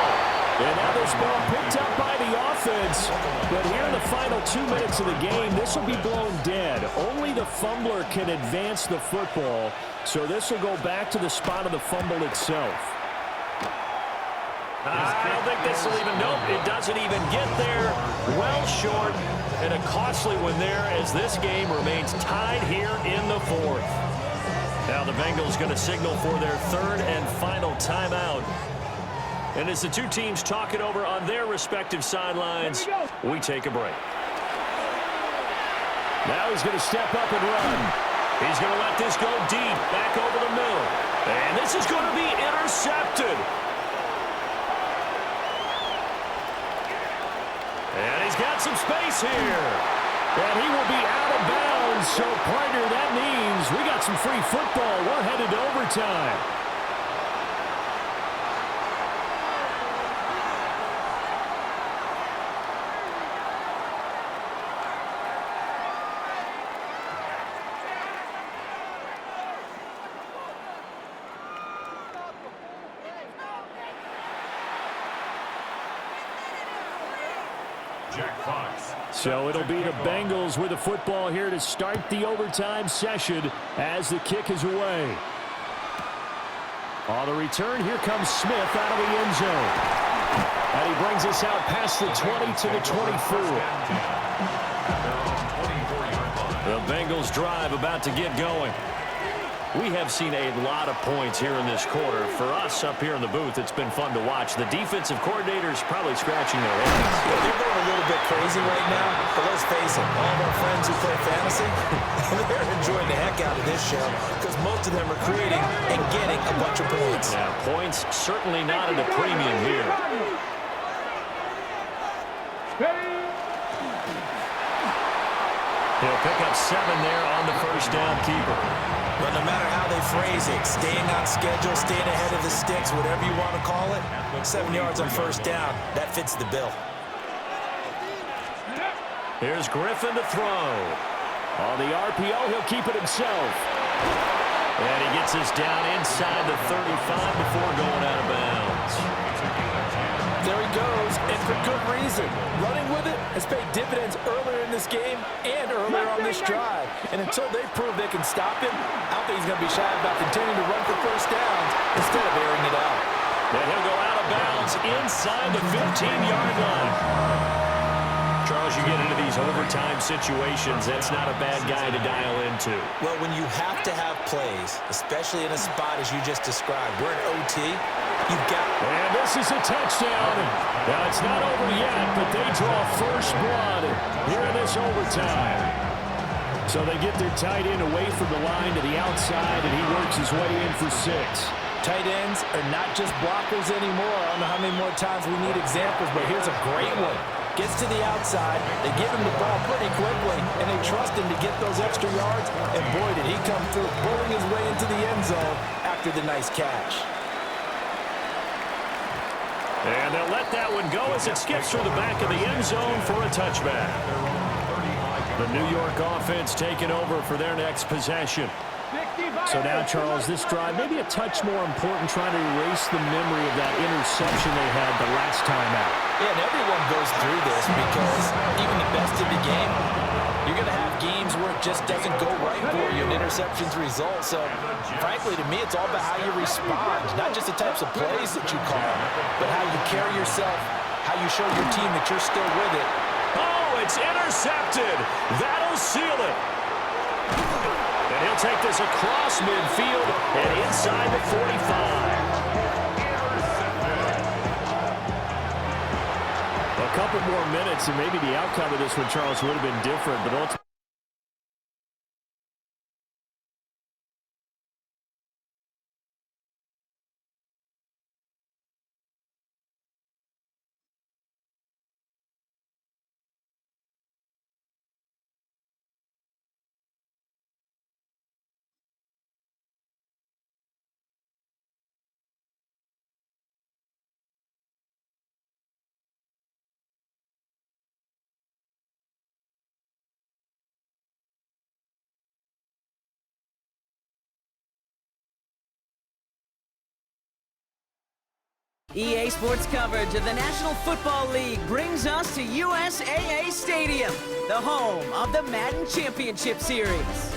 And now this ball picked up by the offense. But here in the final 2 minutes of the game, this will be blown dead. Only the fumbler can advance the football. So this will go back to the spot of the fumble itself. I don't think this will even, nope, it doesn't even get there. Well short, and a costly one there as this game remains tied here in the fourth. Now the Bengals going to signal for their 3rd and final timeout. And as the two teams talk it over on their respective sidelines, we take a break. Now he's going to step up and run. He's going to let this go deep, back over the middle. And this is going to be intercepted. And he's got some space here. And he will be out of bounds. So, partner, that means we got some free football. We're headed to overtime. So it'll be the Bengals with the football here to start the overtime session as the kick is away. On the return, here comes Smith out of the end zone. And he brings us out past the 20 to the 24. The Bengals drive about to get going. We have seen a lot of points here in this quarter. For us up here in the booth, it's been fun to watch. The defensive coordinator's probably scratching their heads. Yeah, they're going a little bit crazy right now, but let's face it, all of our friends who play fantasy, they're enjoying the heck out of this show because most of them are creating and getting a bunch of points. Yeah, points certainly not at a premium here. He'll pick up 7 there on the first down keeper. But no matter how they phrase it, staying on schedule, staying ahead of the sticks, whatever you want to call it, 7 yards on first down, that fits the bill. Here's Griffin to throw. On the RPO, he'll keep it himself. And he gets this down inside the 35 before going out of bounds. There he goes, and for good reason. Running with it has paid dividends earlier in this game and earlier on this drive. And until they prove they can stop him, I don't think he's going to be shy about continuing to run for first downs instead of airing it out. And he'll go out of bounds inside the 15-yard line. Charles, you get into these overtime situations, that's not a bad guy to dial into. Well, when you have to have plays, especially in a spot as you just described, we're in OT, you've got... And this is a touchdown. Now, it's not over yet, but they draw first blood here in this overtime. So they get their tight end away from the line to the outside, and he works his way in for 6. Tight ends are not just blockers anymore. I don't know how many more times we need examples, but here's a great one. Gets to the outside, they give him the ball pretty quickly, and they trust him to get those extra yards, and boy, did he come through, pulling his way into the end zone after the nice catch. And they'll let that one go as it skips through the back of the end zone for a touchback. The New York offense taking over for their next possession. So now, Charles, this drive maybe a touch more important, trying to erase the memory of that interception they had the last time out. Yeah, and everyone goes through this because even the best in the game, you're going to have games where just doesn't go right for you, and interceptions result. So, frankly, to me, it's all about how you respond, not just the types of plays that you call, but how you carry yourself, how you show your team that you're still with it. Oh, it's intercepted. That'll seal it. And he'll take this across midfield and inside the 45. A couple more minutes, and maybe the outcome of this one, Charles, would have been different, but ultimately. EA Sports coverage of the National Football League brings us to USAA Stadium, the home of the Madden Championship Series.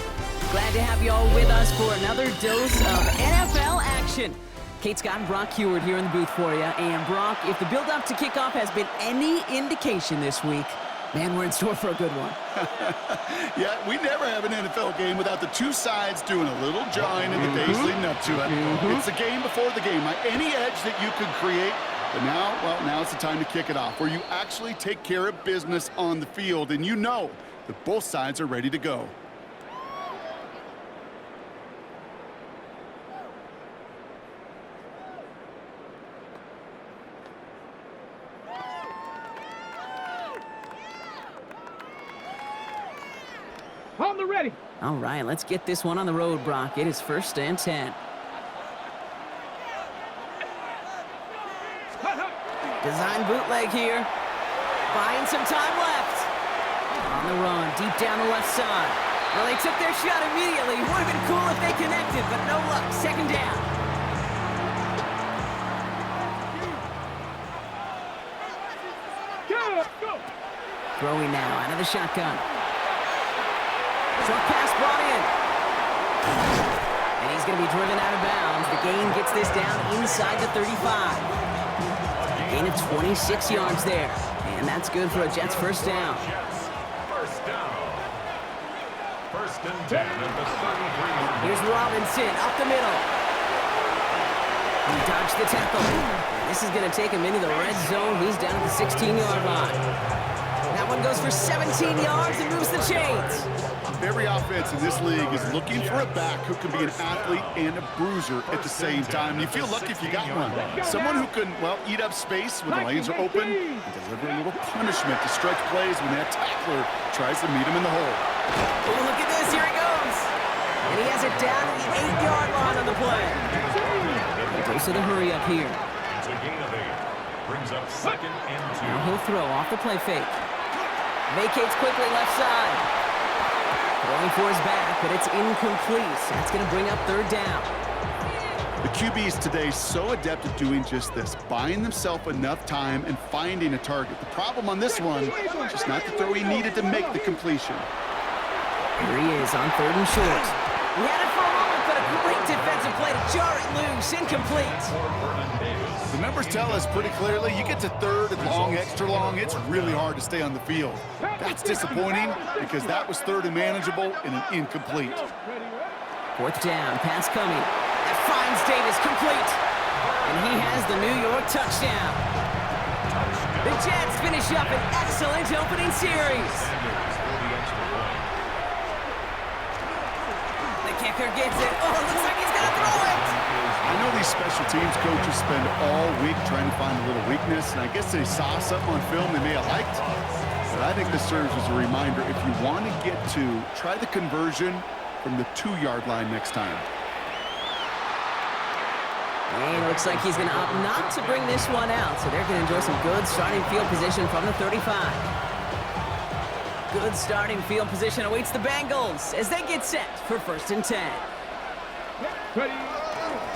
Glad to have you all with us for another dose of NFL action. Kate Scott and Brock Heward here in the booth for you. And Brock, if the build-up to kickoff has been any indication this week, man, we're in store for a good one. Yeah, we never have an NFL game without the two sides doing a little jawing in the days leading up to it. It's the game before the game. Any edge that you could create, but now, well, now's the time to kick it off, where you actually take care of business on the field, and you know that both sides are ready to go. On the ready. All right, let's get this one on the road, Brock. It is 1st and 10. Design bootleg here. Buying some time left. On the run, deep down the left side. Well, they took their shot immediately. Would have been cool if they connected, but no luck. 2nd down. Go. Throwing now out of the shotgun. Short pass brought in. And he's going to be driven out of bounds. The gain gets this down inside the 35. Gain of 26 yards there. And that's good for a Jets 1st down. First down. 1st and 10 at the 33. Here's Robinson up the middle. He dodged the tackle. This is going to take him into the red zone. He's down at the 16-yard line. That one goes for 17 yards and moves the chains. Every offense in this league is looking for a back who can be an athlete and a bruiser at the same time. You feel lucky if you got one. Someone who can, well, eat up space when the lanes are open and deliver a little punishment to stretch plays when that tackler tries to meet him in the hole. Oh, look at this. Here he goes. And he has it down at the 8-yard line on the play. He goes to the hurry up here. It's a gain of 8. Brings up 2nd and 2. Now he'll throw off the play fake. Vacates quickly left side. Going for his back, but it's incomplete. So that's going to bring up 3rd down. The QBs today so adept at doing just this, buying themselves enough time and finding a target. The problem on this one, just not the throw he needed to make the completion. Here he is on 3rd and short. He had it for a moment, but a great defensive play to jar it loose. Incomplete. The numbers tell us pretty clearly, you get to 3rd and long, extra long, it's really hard to stay on the field. That's disappointing because that was 3rd and manageable and an incomplete. 4th down, pass coming. That finds Davis complete. And he has the New York touchdown. The Jets finish up an excellent opening series. The kicker gets it. Oh, it looks like he's going to throw it. I know these special teams coaches spend all week trying to find a little weakness, and I guess they saw something on film they may have liked. But I think this serves as a reminder, if you want to get to, try the conversion from the 2-yard line next time. And it looks like he's going to opt not to bring this one out, so they're going to enjoy some good starting field position from the 35. Good starting field position awaits the Bengals as they get set for 1st and 10. Ready.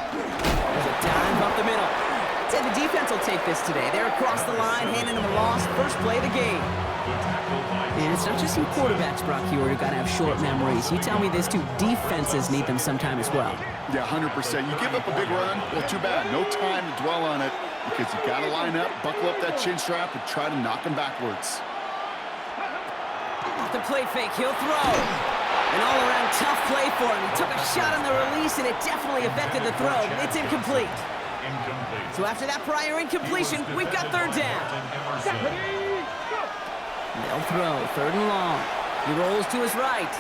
There's a dive up the middle. I'd say the defense will take this today. They're across the line, handing them a loss. First play of the game. And it's not just some quarterbacks, Brock, here who got to have short memories. You tell me this too, defenses need them sometime as well. Yeah, 100%. You give up a big run, well, too bad. No time to dwell on it because you got to line up, buckle up that chin strap, and try to knock them backwards. Off the play fake, he'll throw. An all-around tough play for him. He took a shot on the release, and it definitely affected the throw. It's incomplete. So after that prior incompletion, we've got third down. They'll throw, third and long. He rolls to his right.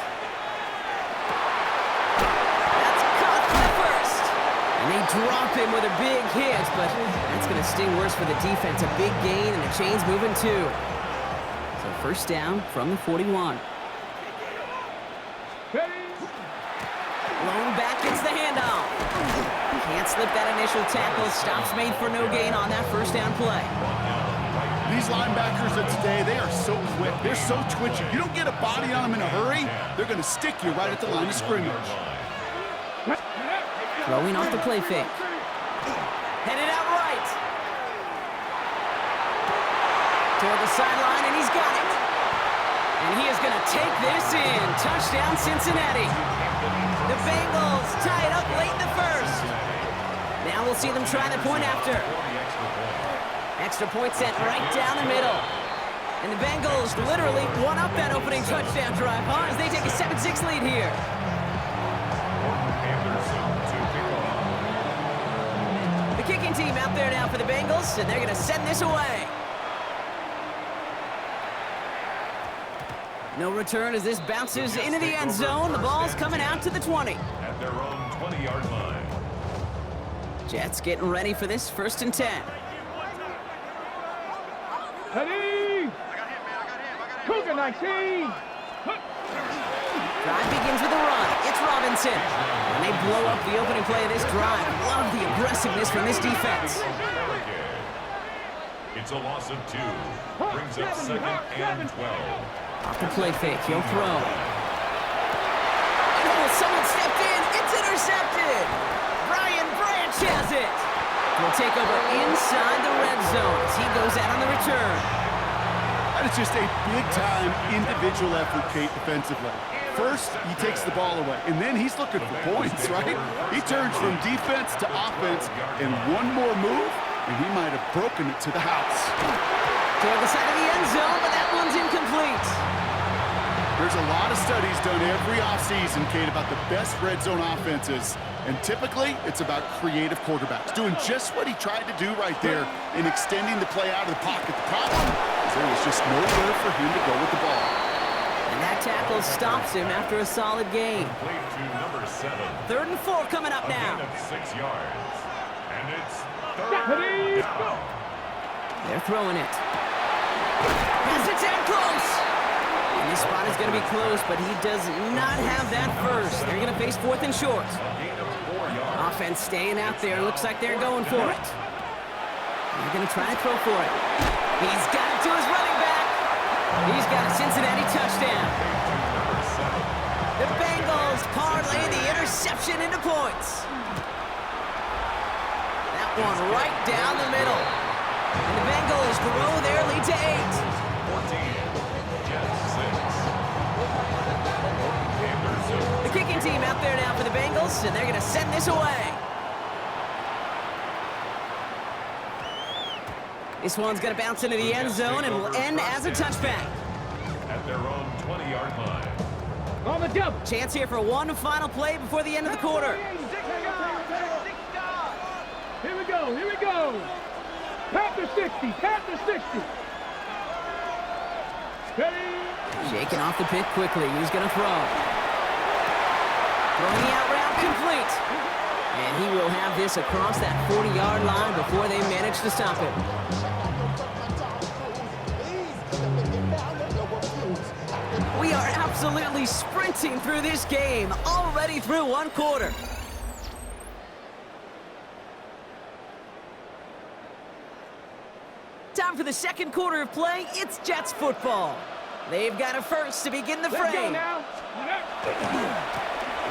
That's caught for the first. And they drop him with a big hit, but that's going to sting worse for the defense. A big gain, and the chain's moving too. So first down from the 41. Lone back gets the handoff. Can't slip that initial tackle. Stops made for no gain on that first down play. These linebackers of today, they are so quick. They're so twitchy. You don't get a body on them in a hurry, they're going to stick you right at the line of scrimmage. Throwing off the play fake. Headed out right. Toward the sideline, and he's got it. And he is going to take this in. Touchdown, Cincinnati. The Bengals tie it up late in the first. Now we'll see them try the point after. Extra point sent right down the middle. And the Bengals literally won up that opening touchdown drive, as they take a 7-6 lead here. The kicking team out there now for the Bengals, and they're going to send this away. No return as this bounces into the end zone. The ball's coming out to the 20. At their own 20-yard line. Jets getting ready for this first and 10. Ready! Cougar 19! Drive begins with a run. It's Robinson. And they blow up the opening play of this drive. Love the aggressiveness from this defense. It's a loss of 2. Brings up second and 12. Off the play fake, he'll throw. Oh, someone stepped in. It's intercepted. Brian Branch has it. Will take over inside the red zone as he goes out on the return. That is just a big-time individual effort, Kate, defensively. First, he takes the ball away, and then he's looking for points, right? He turns from defense to offense, and one more move, and he might have broken it to the house. Toward the side of the end zone, but that one's incomplete. There's a lot of studies done every offseason, Kate, about the best red zone offenses. And typically, it's about creative quarterbacks, doing just what he tried to do right there in extending the play out of the pocket. The problem is there was just nowhere for him to go with the ball. And that tackle stops him after a solid gain. Played to number 7. Third and 4 coming up now. A gain of 6 yards. And it's third down. They're throwing it. Pass it down close. And this spot is going to be close, but he does not have that first. They're going to face fourth and short. Offense staying out there. Looks like they're going for it. They're going to try to throw for it. He's got it to his running back. He's got a Cincinnati touchdown. The Bengals parlay the interception into points. That one right down the middle. And the Bengals grow their lead to 8. 14. Jets 6. The kicking team out there now for the Bengals, and they're going to send this away. This one's going to bounce into the end zone and will end as a touchback. At their own 20-yard line. On the double. Chance here for one final play before the end of the quarter. Here we go, here we go. Panther 60, Panther 60. Ready? Shaking off the pick quickly. He's going to throw. Throwing the out route complete. And he will have this across that 40-yard line before they manage to stop him. We are absolutely sprinting through this game, already through one quarter. Time for the second quarter of play. It's Jets football. They've got a first to begin the frame.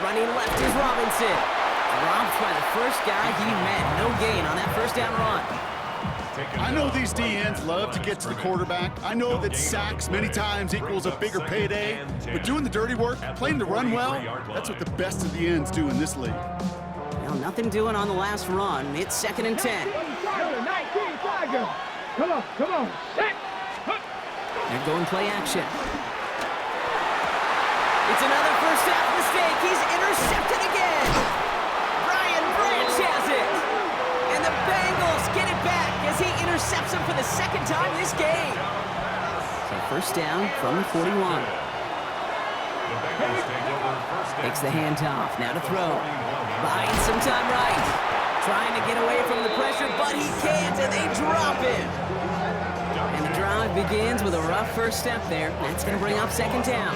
Running left is Robinson. Dropped by the first guy he met. No gain on that first down run. I know these DNs love to get to the quarterback. I know that sacks many times equals a bigger payday, but doing the dirty work, playing the run well, that's what the best of the ends do in this league. Well, nothing doing on the last run. It's 2nd and 10. Come on, come on. They're going play action. It's another first half mistake. He's intercepted again. Brian Branch has it. And the Bengals get it back as he intercepts him for the 2nd time this game. So first down from the 41. Takes the handoff. Now to throw. Buying some time right. Trying to get away from the pressure, but he can't, and they drop him. And the drive begins with a rough first step there. That's going to bring up 2nd down.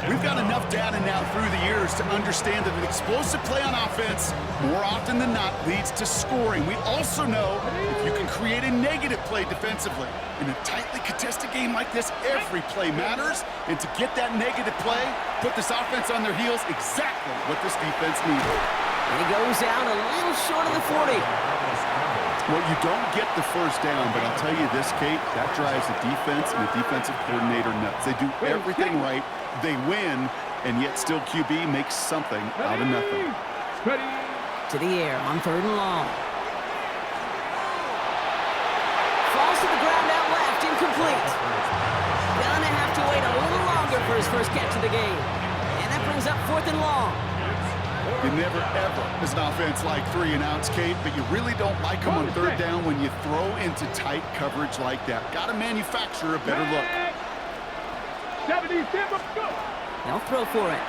We've got enough data now through the years to understand that an explosive play on offense, more often than not, leads to scoring. We also know if you can create a negative play defensively. In a tightly contested game like this, every play matters. And to get that negative play, put this offense on their heels, exactly what this defense needed. And he goes out a little short of the 40. Well, you don't get the first down, but I'll tell you this, Kate, that drives the defense and the defensive coordinator nuts. They do everything right. They win, and yet still QB makes something out of nothing. To the air on 3rd and long. Falls to the ground out left, incomplete. Gonna have to wait a little longer for his first catch of the game. And that brings up 4th and long. You never, ever, as an offense, like 3 and outs, Kate, but you really don't like them on 3rd down when you throw into tight coverage like that. Got to manufacture a better look. They'll throw for it.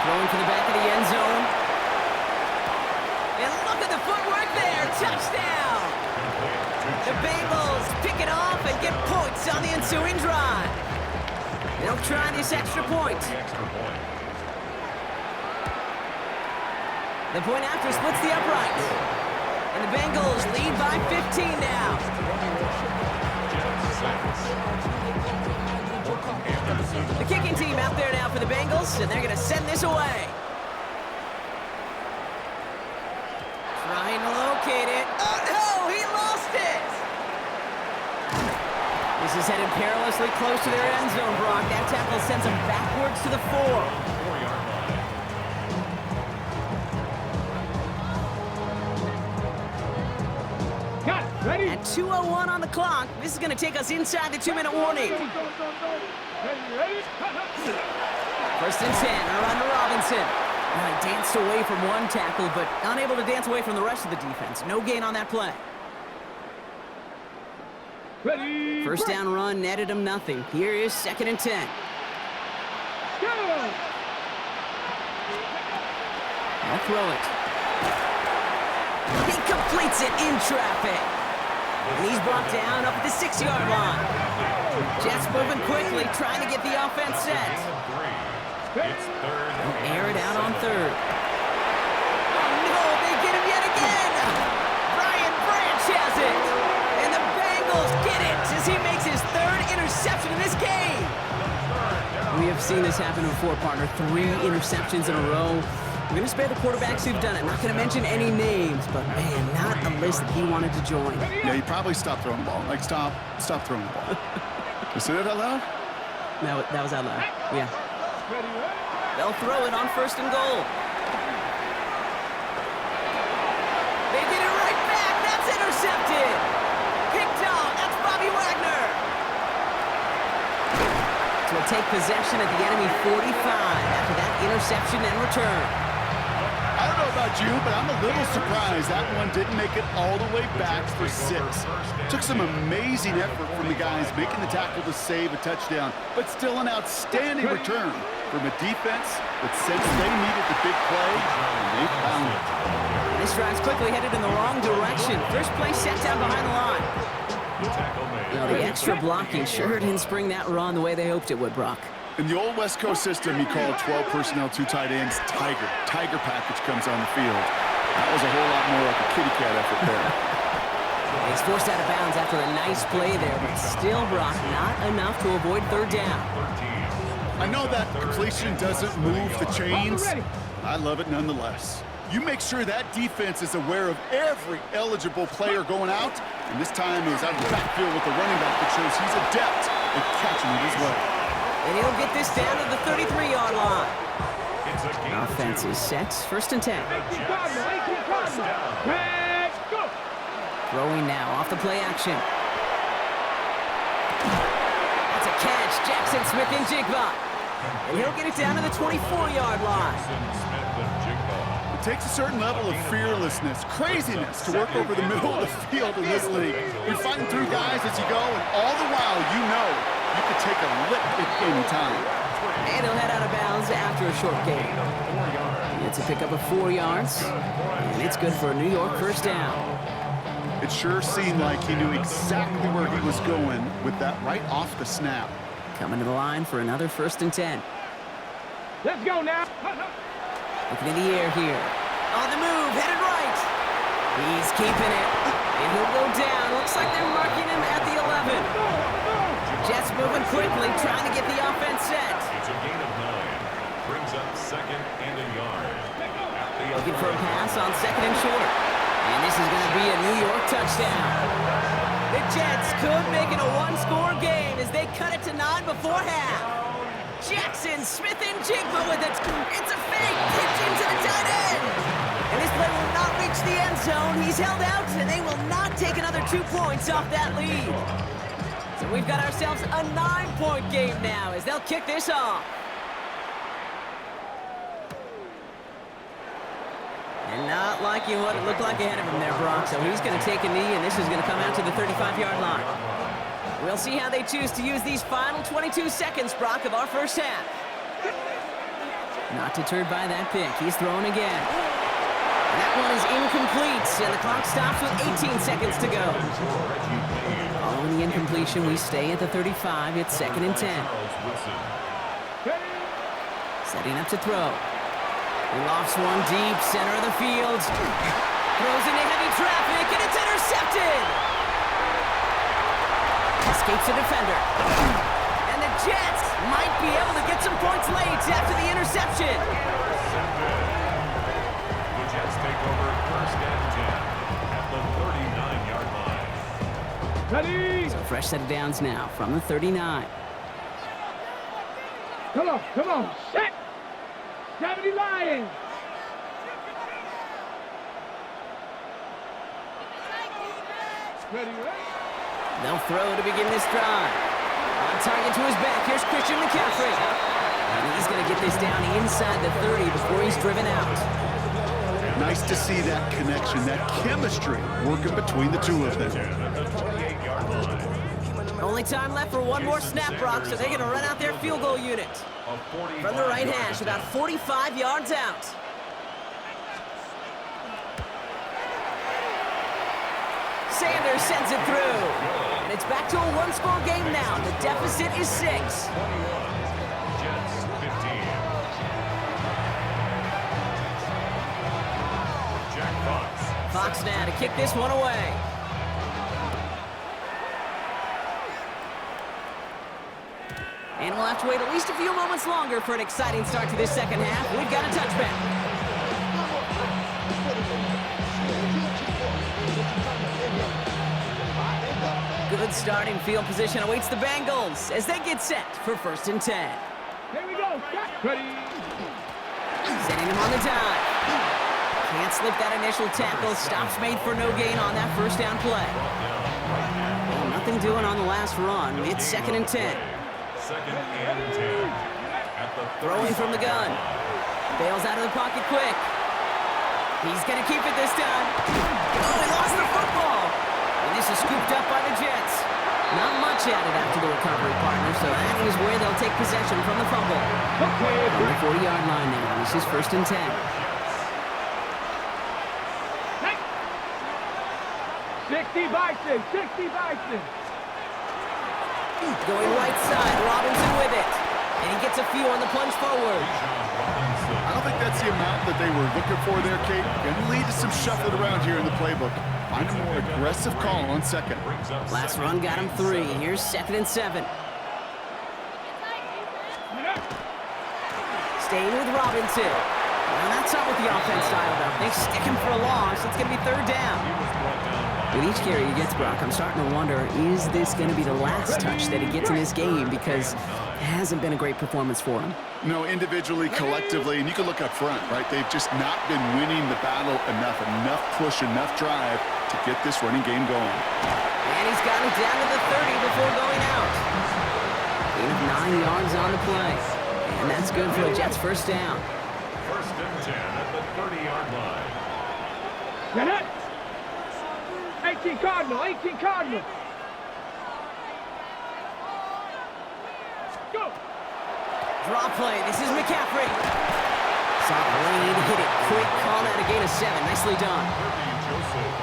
Throwing to the back of the end zone. And look at the footwork there. Touchdown. The Bengals pick it off and get points on the ensuing drive. They'll try this extra point. The point after splits the uprights. And the Bengals lead by 15 now. The kicking team out there now for the Bengals, and they're going to send this away. Trying to locate it. Oh, no! He lost it! This is headed perilously close to their end zone, Brock. That tackle sends them backwards to the 4. At 2:01 on the clock, this is going to take us inside the 2-minute warning. 1st and 10, a run to Robinson. He danced away from one tackle, but unable to dance away from the rest of the defense. No gain on that play. First down run netted him nothing. Here is 2nd and 10. I'll throw it. He completes it in traffic. And he's brought down up at the 6-yard line. Jets moving quickly, trying to get the offense set. They'll air it out on 3rd. Oh, no, they get him yet again. Brian Branch has it. And the Bengals get it as he makes his 3rd interception in this game. We have seen this happen before, partner. 3 interceptions in a row. We're going to spare the quarterbacks who've done it. Not going to mention any names, but, man, not a list that he wanted to join. Yeah, he probably stopped throwing the ball. Like, stop throwing the ball. You say that out loud? No, that was out loud. Yeah. They'll throw it on 1st and goal. They get it right back. That's intercepted. Picked off. That's Bobby Wagner. So we'll take possession at the enemy 45 after that interception and return. I don't know about you, but I'm a little surprised that one didn't make it all the way back for 6. Took some amazing effort from the guys making the tackle to save a touchdown, but still an outstanding return from a defense that sensed they needed the big play, and they found it. This drive's quickly headed in the wrong direction. First play set down behind the line. Well, the extra blocking sure didn't spring that run the way they hoped it would, Brock. In the old West Coast system, you call 12 personnel, 2 tight ends, Tiger. Tiger package comes on the field. That was a whole lot more like a kitty cat effort there. He's forced out of bounds after a nice play there, but still, Brock, not enough to avoid 3rd down. I know that completion doesn't move the chains. I love it nonetheless. You make sure that defense is aware of every eligible player going out, and this time is out of the backfield with the running back that shows he's adept at catching it as well. And he'll get this down to the 33-yard line. Offense is set. First and 10. Throwing now off the play action. That's a catch. Jackson Smith-Njigba. And he'll get it down to the 24-yard line. It takes a certain level of fearlessness, craziness to work over the middle of the field in this league. You're fighting through guys as you go, and all the while you know you could take a lick at any time. And he'll head out of bounds after a short gain. It's a pickup of 4 yards, and it's good for a New York first down. It sure seemed like he knew exactly where he was going with that right off the snap. Coming to the line for another first and 10. Let's go now. Looking in the air here. On the move, headed right. He's keeping it. And he'll go down. Looks like they're marking him at the 11. Jets moving quickly, trying to get the offense set. It's a gain of 9. Brings up second and a yard. Looking for a pass on second and short. And this is going to be a New York touchdown. The Jets could make it a one-score game as they cut it to 9 before half. Jackson Smith-Njigba with it. It's a fake pitch into the tight end. And this play will not reach the end zone. He's held out, and they will not take another 2 points off that lead. So we've got ourselves a 9-point game now as they'll kick this off. And not liking what it looked like ahead of him there, Brock. So he's going to take a knee, and this is going to come out to the 35-yard line. We'll see how they choose to use these final 22 seconds, Brock, of our first half. Not deterred by that pick. He's throwing again. And that one is incomplete, and the clock stops with 18 seconds to go. Following the incompletion, we stay at the 35. It's second and 10. Setting up to throw. He lofts one deep, center of the field. Throws into heavy traffic, and it's intercepted! Escapes a defender. And the Jets might be able to get some points late after the interception. The Jets take over first and 10 at the 39-yard line. Ready? So fresh set of downs now from the 39. Come on, set! 70 Lions! Ready? They'll throw to begin this drive. On target to his back. Here's Christian McCaffrey. And he's going to get this down inside the 30 before he's driven out. Nice to see that connection, that chemistry working between the two of them. Only time left for one more snap, Brock, so they're going to run out their field goal unit. From the right hash, about 45 yards out. Sanders sends it through. And it's back to a one-score game now. The deficit is 6. Jets 15. Jack Fox. Fox now to kick this one away. And we'll have to wait at least a few moments longer for an exciting start to this second half. We've got a touchback. Good starting field position awaits the Bengals as they get set for first and 10. Here we go. Ready? Sending him on the dive. Can't slip that initial tackle. Stops made for no gain on that first down play. Well, nothing doing on the last run. It's second and 10. Second and 10. At the Throwing from the gun. Bails out of the pocket quick. He's going to keep it this time. Oh, he lost the football. And this is scooped up by the Jets. Not much added after the recovery, partner, so that is where they'll take possession from the fumble. On the 40-yard line now. This is first and 10. 60 Bison, 60 Bison. Going right side, Robinson with it. And he gets a few on the plunge forward. I don't think that's the amount that they were looking for there, Kate. Going to lead to some shuffling around here in the playbook. Find a more aggressive call on second. Last run got him 3. Here's second and 7. Staying with Robinson. Well, that's not what the offense dialed up. They stick him for a loss. It's going to be third down. With each carry he gets, Brock, I'm starting to wonder, is this going to be the last touch that he gets in this game? Because it hasn't been a great performance for him. No, individually, collectively, and you can look up front, right? They've just not been winning the battle enough push, enough drive to get this running game going. And he's got it down to the 30 before going out. Gain of 9 yards on the play. And that's good for a Jets first down. First and 10 at the 30-yard line. Get it. 18 Cardinal, 18 Cardinal. Go. Draw play. This is McCaffrey. Saw the lane, hit it quick, call that a gain of 7. Nicely done.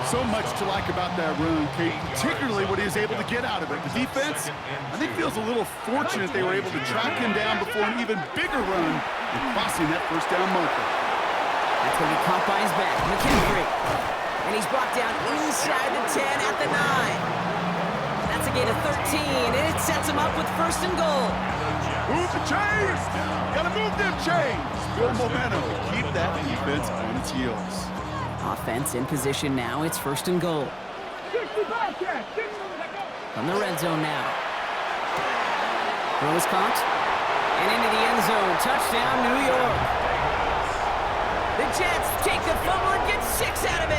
So much to like about that run, Kate, particularly what he was able to get out of it. The defense, I think, feels a little fortunate they were able to track him down before an even bigger run and crossing that first down marker. That's going to be caught by his back. McCaffrey. And he's brought down inside the 10 at the 9. That's a gain of 13, and it sets him up with first and goal. Move the chains! Gotta move them chains! Build momentum to keep that defense on its heels. Offense in position now. It's first and goal. From the red zone now. Throw is caught. And into the end zone. Touchdown, New York. The Jets take the fumble and get 6 out of it.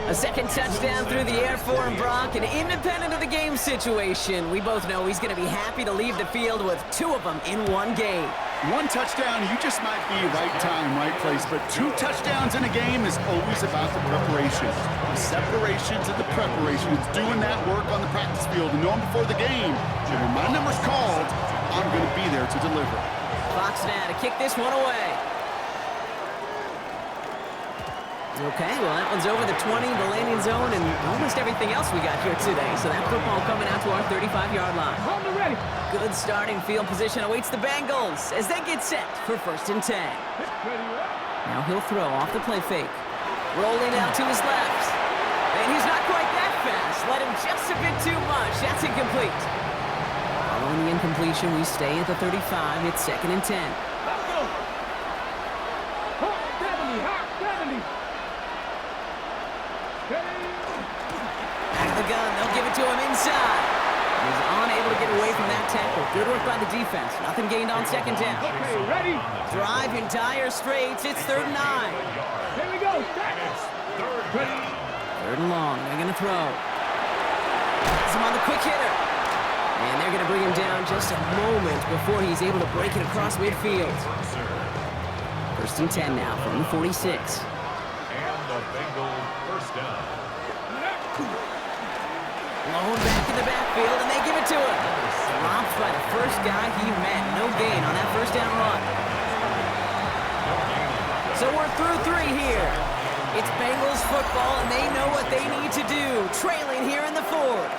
A second touchdown through the air for him, Brock, and independent of the game situation, we both know he's going to be happy to leave the field with 2 of them in one game. One touchdown, you just might be right time, right place, but 2 touchdowns in a game is always about the preparation. The separations and the preparations, doing that work on the practice field and knowing before the game, that when my number's called, I'm going to be there to deliver. Fox now to kick this one away. Okay, well, that one's over the 20, the landing zone, and almost everything else we got here today. So that football coming out to our 35-yard line. Ready. Good starting field position awaits the Bengals as they get set for first and 10. Now he'll throw off the play fake. Rolling out to his left. And he's not quite that fast. Let him just a bit too much. That's incomplete. Following the incompletion, we stay at the 35. It's second and 10. Let's go. Hot 70, hot 70. Back of the gun, they'll give it to him inside. He's unable to get away from that tackle. Good work by the defense. Nothing gained on second down. Okay, ready. Drive in dire straits. It's third and 9. Here we go. Ready. Third and long. They're going to throw. Has him on the quick hitter. And they're going to bring him down just a moment before he's able to break it across midfield. First and 10 now from the 46. And the Bengals first down. Blown back in the backfield, and they give it to him. Dropped by the first guy he met. No gain on that first down run. So we're through 3 here. It's Bengals football, and they know what they need to do. Trailing here in the 4th.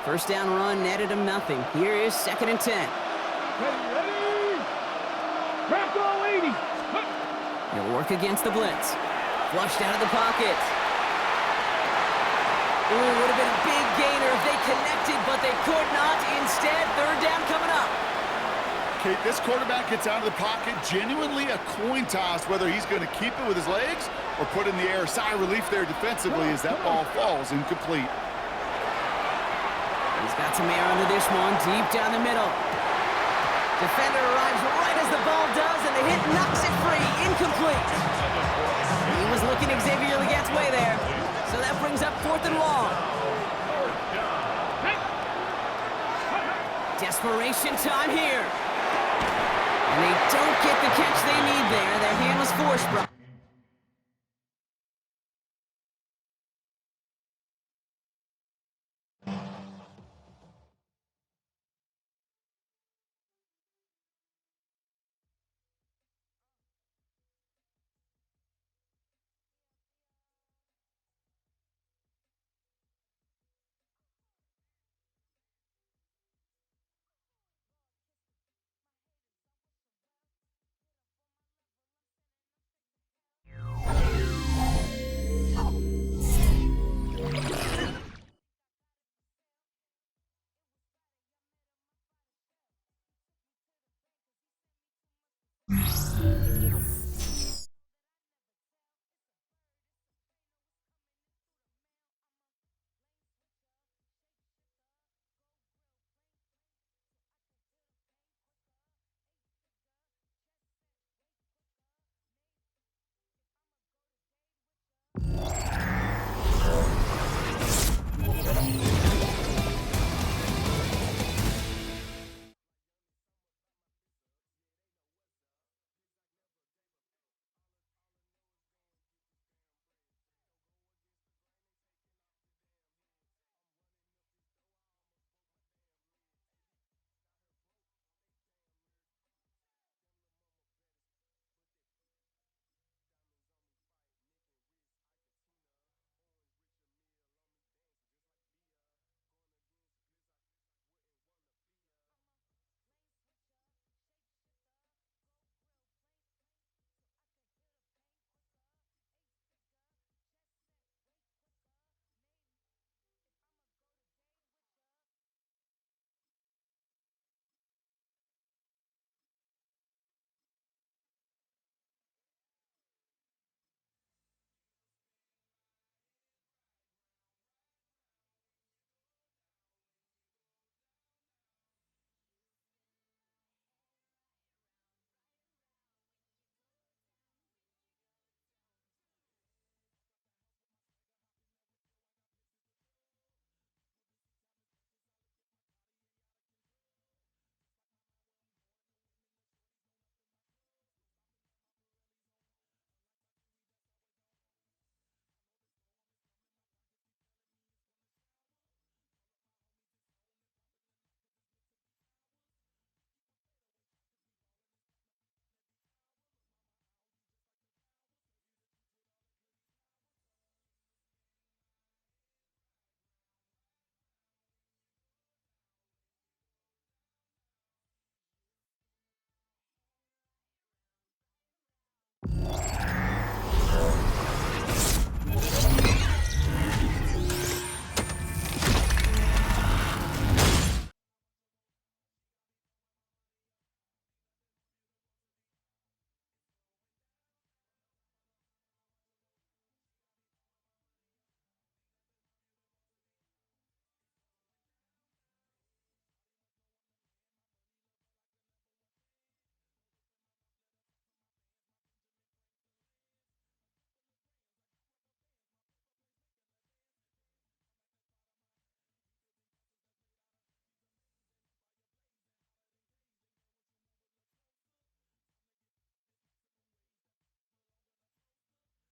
First down run netted him nothing. Here is second and 10. Ready. Bronco 80. He'll work against the blitz. Flushed out of the pocket. Ooh, would have been a big gainer if they connected, but they could not. Instead, third down coming up. Kate, this quarterback gets out of the pocket, genuinely a coin toss whether he's going to keep it with his legs or put in the air. Sigh of relief there defensively as that ball falls incomplete. He's got some air under this one, deep down the middle. Defender arrives right as the ball does, and the hit knocks it free. Incomplete. He was looking Xavier Legat's way there. So that brings up fourth and long. Desperation time here. And they don't get the catch they need there. Their hand was forced, bro.